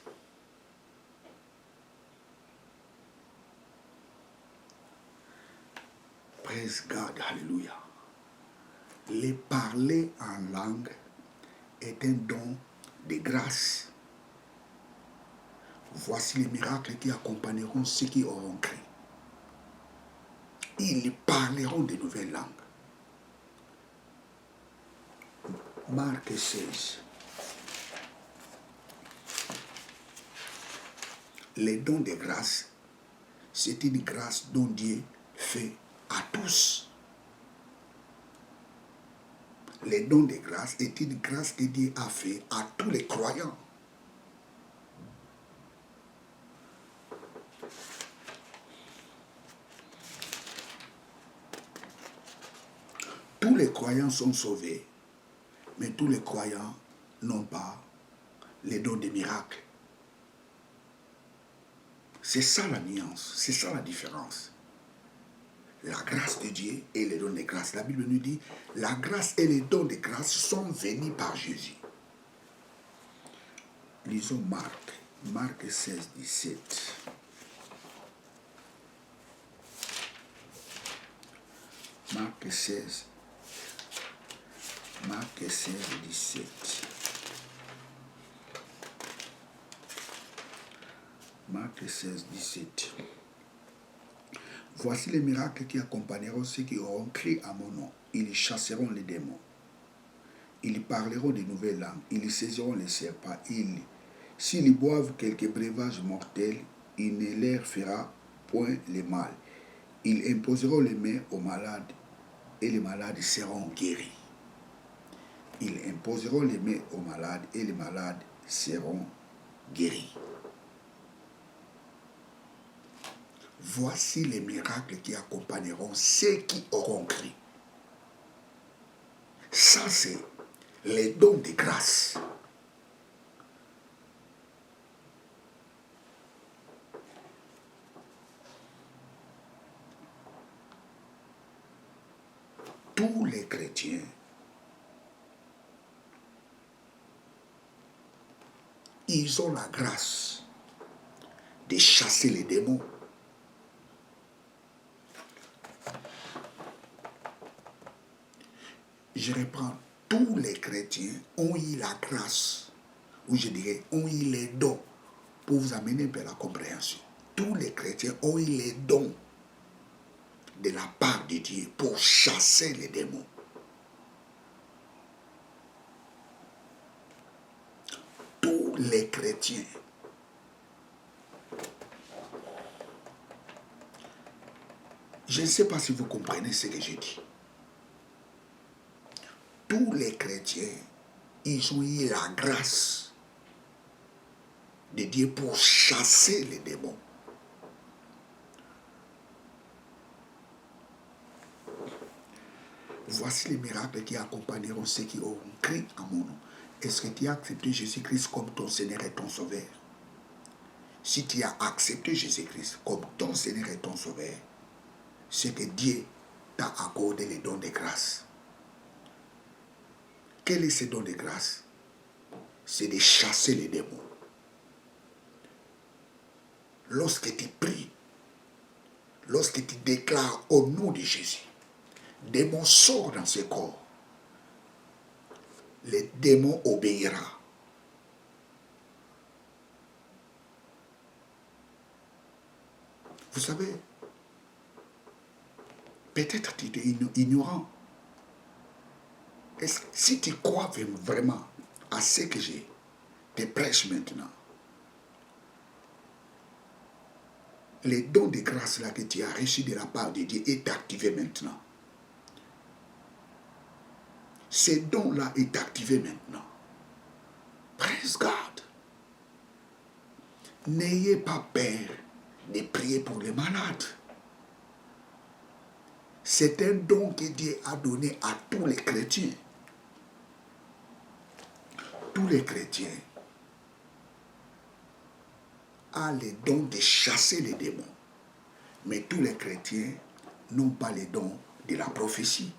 Praise God, hallelujah. Les parler en langue est un don de grâce. Voici les miracles qui accompagneront ceux qui auront cru. Ils parleront de nouvelles langues. Marc 16. Les dons de grâce, c'est une grâce dont Dieu fait à tous. Les dons de grâce est une grâce que Dieu a fait à tous les croyants. Tous les croyants sont sauvés, mais tous les croyants n'ont pas les dons des miracles. C'est ça la nuance, c'est ça la différence. La grâce de Dieu et les dons de grâce. La Bible nous dit, la grâce et les dons de grâce sont venus par Jésus. Lisons Marc 16, 17. Marc 16, 17. Marc 16, 17. Voici les miracles qui accompagneront ceux qui auront cru à mon nom. Ils chasseront les démons. Ils parleront de nouvelles langues. Ils saisiront les serpents. S'ils boivent quelques breuvages mortels, il ne leur fera point le mal. Ils imposeront les mains aux malades et les malades seront guéris. Ils imposeront les mains aux malades et les malades seront guéris. Voici les miracles qui accompagneront ceux qui auront cru. Ça, c'est les dons de grâce. Tous les chrétiens ils ont la grâce de chasser les démons. Je reprends, tous les chrétiens ont eu la grâce, ou je dirais, ont eu les dons pour vous amener vers la compréhension. Tous les chrétiens ont eu les dons de la part de Dieu pour chasser les démons. Tous tous les chrétiens. Je ne sais pas si vous comprenez ce que je dis. Tous les chrétiens, ils ont eu la grâce de Dieu pour chasser les démons. Voici les miracles qui accompagneront ceux qui auront cru en mon nom. Est-ce que tu as accepté Jésus-Christ comme ton Seigneur et ton Sauveur? Si tu as accepté Jésus-Christ comme ton Seigneur et ton Sauveur, c'est que Dieu t'a accordé les dons de grâce. Quel est ce don de grâce? C'est de chasser les démons. Lorsque tu pries, lorsque tu déclares au nom de Jésus, démon sort dans ce corps. Le démon obéira. Vous savez, peut-être tu es ignorant. Si tu crois vraiment à ce que je te prêche maintenant, les dons de grâce là que tu as reçus de la part de Dieu est activé maintenant. Ce don-là est activé maintenant. Praise God. N'ayez pas peur de prier pour les malades. C'est un don que Dieu a donné à tous les chrétiens. Tous les chrétiens ont le don de chasser les démons. Mais tous les chrétiens n'ont pas le don de la prophétie.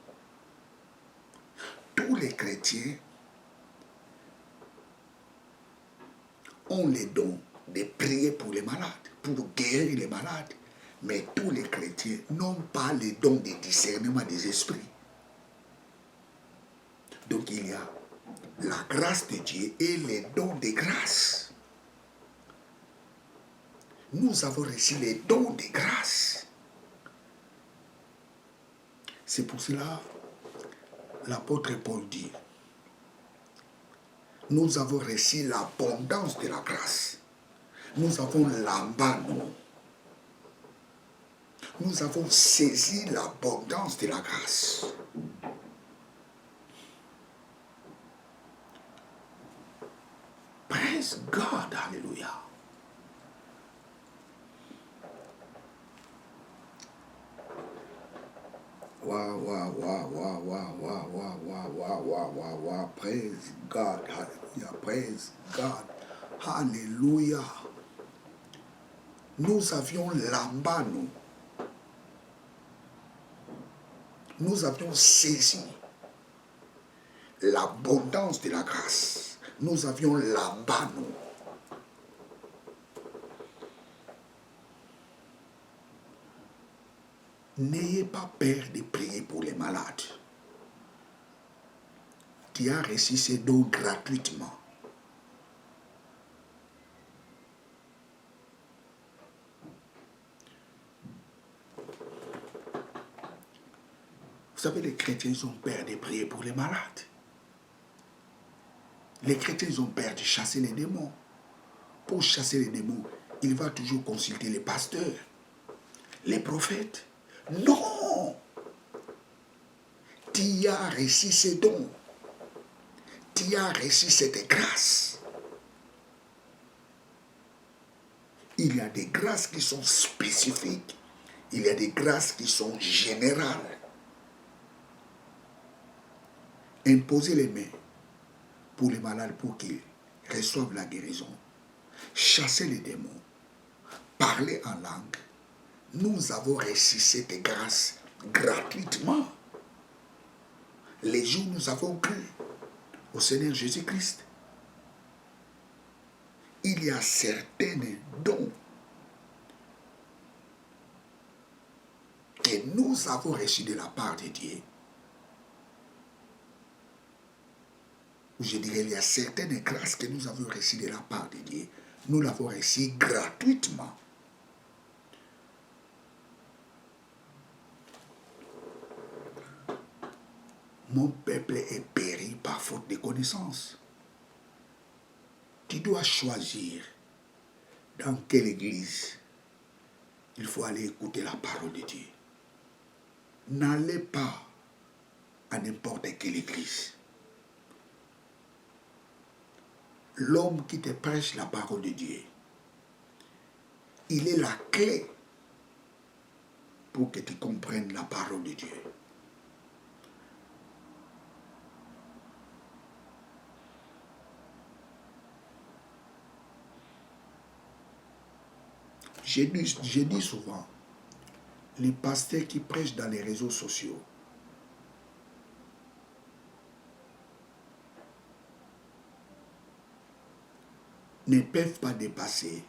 Tous les chrétiens ont le don de prier pour les malades, pour guérir les malades. Mais tous les chrétiens n'ont pas le don de discernement des esprits. Donc il y a la grâce de Dieu et les dons de grâce. Nous avons reçu les dons de grâce. C'est pour cela l'apôtre Paul dit, nous avons reçu l'abondance de la grâce. Nous avons l'embarras. Nous avons saisi l'abondance de la grâce. Praise God, hallelujah. Wow. Praise God, hallelujah. Praise God, hallelujah. Nous avions l'embarras, nous avions saisi l'abondance de la grâce. Nous avions l'embarras. N'ayez pas peur de prier pour les malades. Tu as reçu ces dons gratuitement. Vous savez, les chrétiens ont peur de prier pour les malades. Les chrétiens ont peur de chasser les démons. Pour chasser les démons, il va toujours consulter les pasteurs, les prophètes. Non! Tu as reçu ces dons. Tu as reçu cette grâce. Il y a des grâces qui sont spécifiques. Il y a des grâces qui sont générales. Imposer les mains pour les malades pour qu'ils reçoivent la guérison. Chasser les démons. Parler en langue. Nous avons reçu cette grâce gratuitement. Les jours où nous avons cru au Seigneur Jésus-Christ. Il y a certains dons que nous avons reçus de la part de Dieu. Je dirais, il y a certaines grâces que nous avons reçues de la part de Dieu. Nous l'avons reçues gratuitement. Mon peuple est péri par faute de connaissance. Tu dois choisir dans quelle église il faut aller écouter la parole de Dieu. N'allez pas à n'importe quelle église. L'homme qui te prêche la parole de Dieu, il est la clé pour que tu comprennes la parole de Dieu. J'ai dit souvent, les pasteurs qui prêchent dans les réseaux sociaux, ne peuvent pas dépasser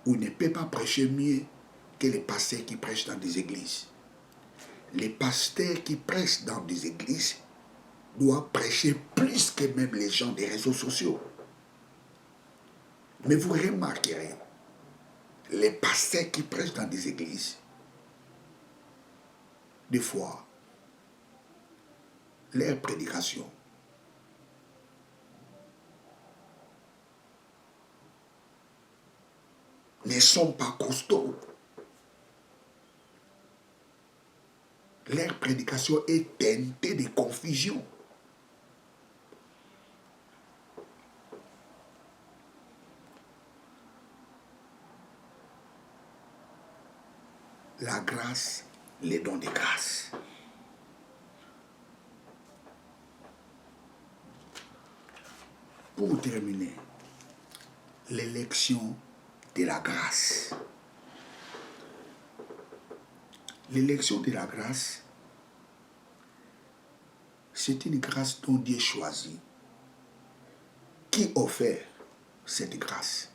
ou ne peuvent pas prêcher mieux que les pasteurs qui prêchent dans des églises. Les pasteurs qui prêchent dans des églises doivent prêcher plus que même les gens des réseaux sociaux. Mais vous remarquerez, les pasteurs qui prêchent dans des églises, des fois, leurs prédications ne sont pas costauds. Leur prédication est teintée de confusion. La grâce, les dons de grâce. Pour terminer, l'élection de la grâce. L'élection de la grâce, c'est une grâce dont Dieu choisit. Qui offre cette grâce?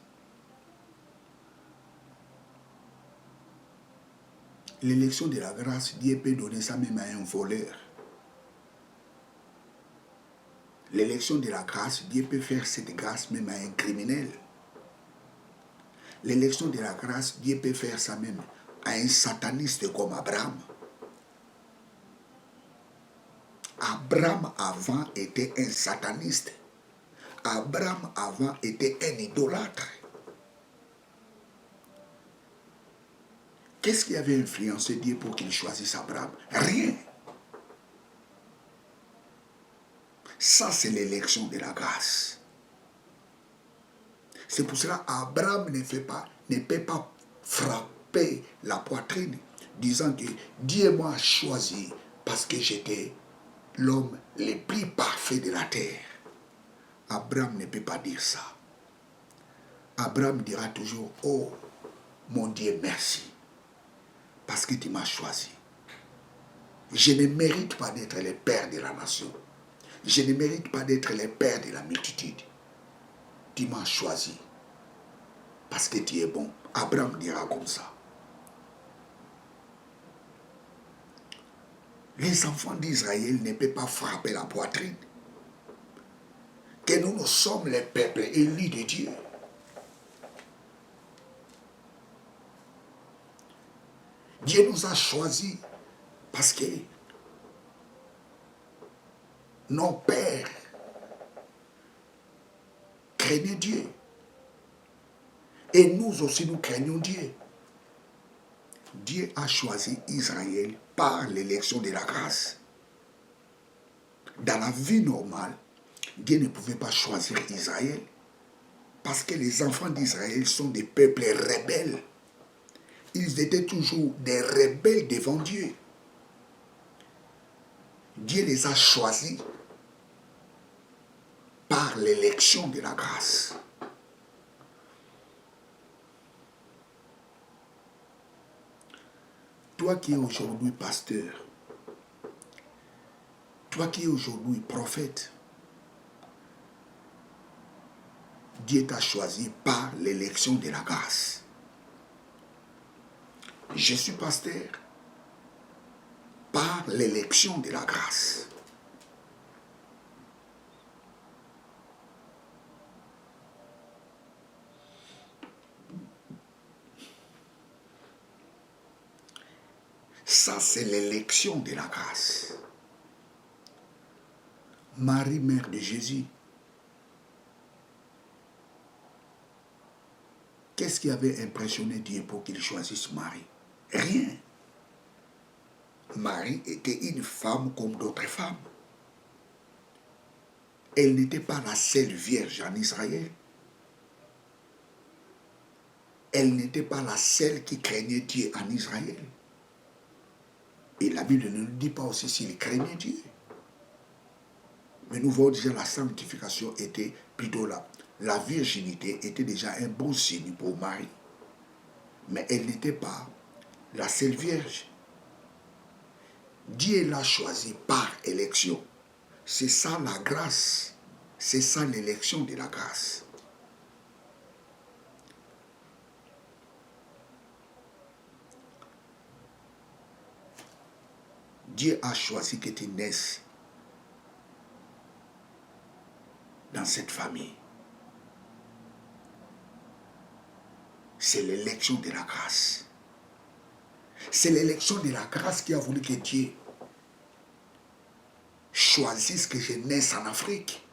L'élection de la grâce, Dieu peut donner ça même à un voleur. L'élection de la grâce, Dieu peut faire cette grâce même à un criminel. L'élection de la grâce, Dieu peut faire ça même à un sataniste comme Abraham. Abraham avant était un sataniste. Abraham avant était un idolâtre. Qu'est-ce qui avait influencé Dieu pour qu'il choisisse Abraham? Rien. Ça, c'est l'élection de la grâce. C'est pour cela qu'Abraham ne peut pas frapper la poitrine, disant que Dieu m'a choisi parce que j'étais l'homme le plus parfait de la terre. Abraham ne peut pas dire ça. Abraham dira toujours, oh, mon Dieu, merci, parce que tu m'as choisi. Je ne mérite pas d'être le père de la nation. Je ne mérite pas d'être le père de la multitude. Tu m'as choisi parce que tu es bon. Abraham dira comme ça. Les enfants d'Israël ne peuvent pas frapper la poitrine. Que nous sommes les peuples élus de Dieu. Dieu nous a choisis parce que nos pères craignaient Dieu. Et nous aussi, nous craignons Dieu. Dieu a choisi Israël par l'élection de la grâce. Dans la vie normale, Dieu ne pouvait pas choisir Israël parce que les enfants d'Israël sont des peuples rebelles. Ils étaient toujours des rebelles devant Dieu. Dieu les a choisis par l'élection de la grâce. Toi qui es aujourd'hui pasteur, toi qui es aujourd'hui prophète, Dieu t'a choisi par l'élection de la grâce. Je suis pasteur par l'élection de la grâce. Ça, c'est l'élection de la grâce. Marie, mère de Jésus, Qu'est-ce qui avait impressionné Dieu pour qu'il choisisse Marie? Rien. Marie était une femme comme d'autres femmes. Elle n'était pas la seule vierge en Israël. Elle n'était pas la seule qui craignait Dieu en Israël. Et la Bible ne nous dit pas aussi s'il craignait Dieu. Mais nous voyons déjà la sanctification était plutôt là. La virginité était déjà un bon signe pour Marie. Mais elle n'était pas la seule vierge. Dieu l'a choisie par élection. C'est ça la grâce. C'est ça l'élection de la grâce. Dieu a choisi que tu naisses dans cette famille. C'est l'élection de la grâce. C'est l'élection de la grâce qui a voulu que Dieu choisisse que je naisse en Afrique,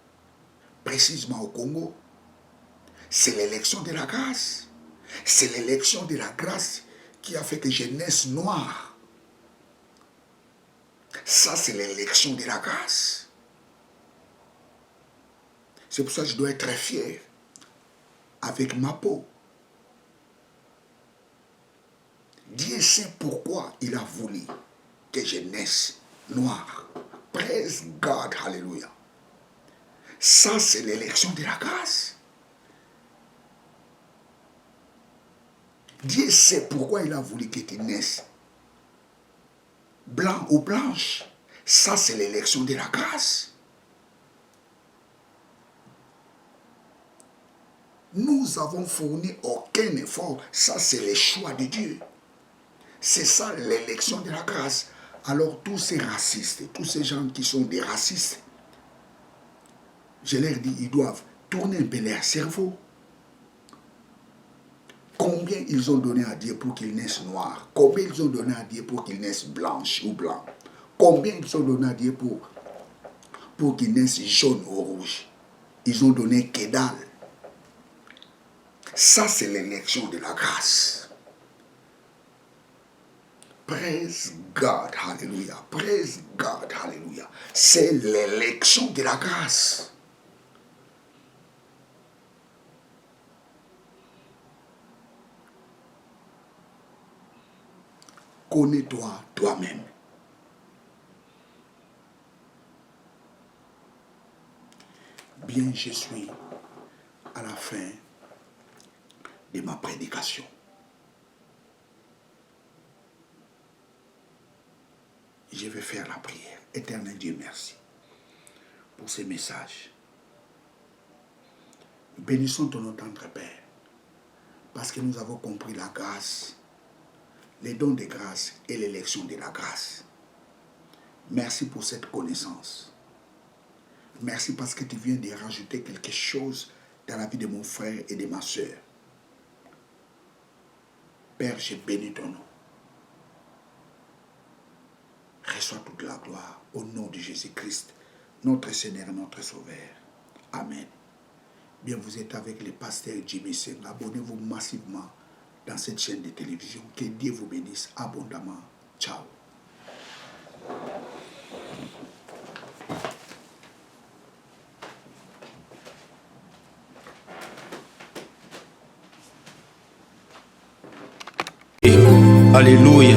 précisément au Congo. C'est l'élection de la grâce. C'est l'élection de la grâce qui a fait que je naisse noir. Ça, c'est l'élection de la grâce. C'est pour ça que je dois être très fier avec ma peau. Dieu sait pourquoi il a voulu que je naisse noir. Praise God, hallelujah. Ça, c'est l'élection de la grâce. Dieu sait pourquoi il a voulu que tu naisses blanc ou blanche. Ça, c'est l'élection de la grâce. Nous avons fourni aucun effort. Ça, c'est le choix de Dieu. C'est ça l'élection de la grâce. Alors tous ces racistes, tous ces gens qui sont des racistes, je leur dis, ils doivent tourner un peu leur cerveau. Combien ils ont donné à Dieu pour qu'ils naissent noirs? Combien ils ont donné à Dieu pour qu'ils naissent blanches ou blancs? Combien ils ont donné à Dieu pour qu'ils naissent jaunes ou rouges? Ils ont donné que dalle. Ça, c'est l'élection de la grâce. Praise God, hallelujah. Praise God, hallelujah. C'est l'élection de la grâce. Connais-toi toi-même. Bien, je suis à la fin de ma prédication. Je vais faire la prière. Éternel Dieu, merci pour ces messages. Bénissons ton nom, tendre Père, parce que nous avons compris la grâce, les dons de grâce et l'élection de la grâce. Merci pour cette connaissance. Merci parce que tu viens de rajouter quelque chose dans la vie de mon frère et de ma soeur. Père, je bénis ton nom. Reçois toute la gloire au nom de Jésus-Christ, notre Seigneur et notre Sauveur. Amen. Bien, vous êtes avec le pasteur Jimmy Seng. Abonnez-vous massivement dans cette chaîne de télévision. Que Dieu vous bénisse abondamment. Ciao. Alléluia.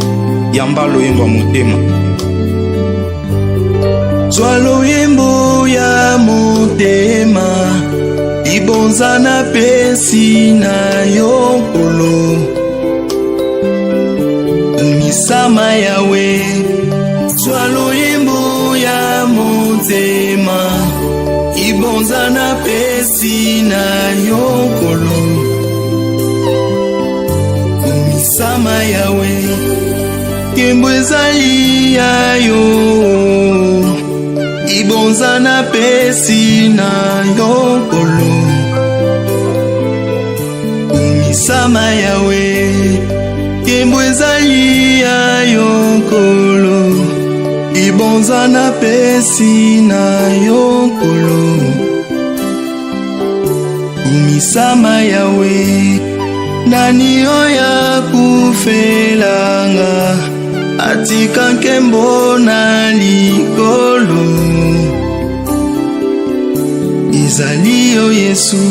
Yamba loyembo motema. Zwa loyembo ya motema. Ibonza na pesi na yokolo. Misama yawe. Zwa loyembo ya motema. Ibonza na pesi na yokolo. Misama yawe. Kembo ezali ya yo. Ibonza na pesi na yokolo. Misama yawe. Kembo ezali ya yokolo. Ibonza na pesi na yokolo. Misama yawe. nani oya kufelanga atika nkembo na likolo ezali yo Yesu.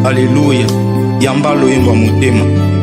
Alléluia, yamba loyemba motema.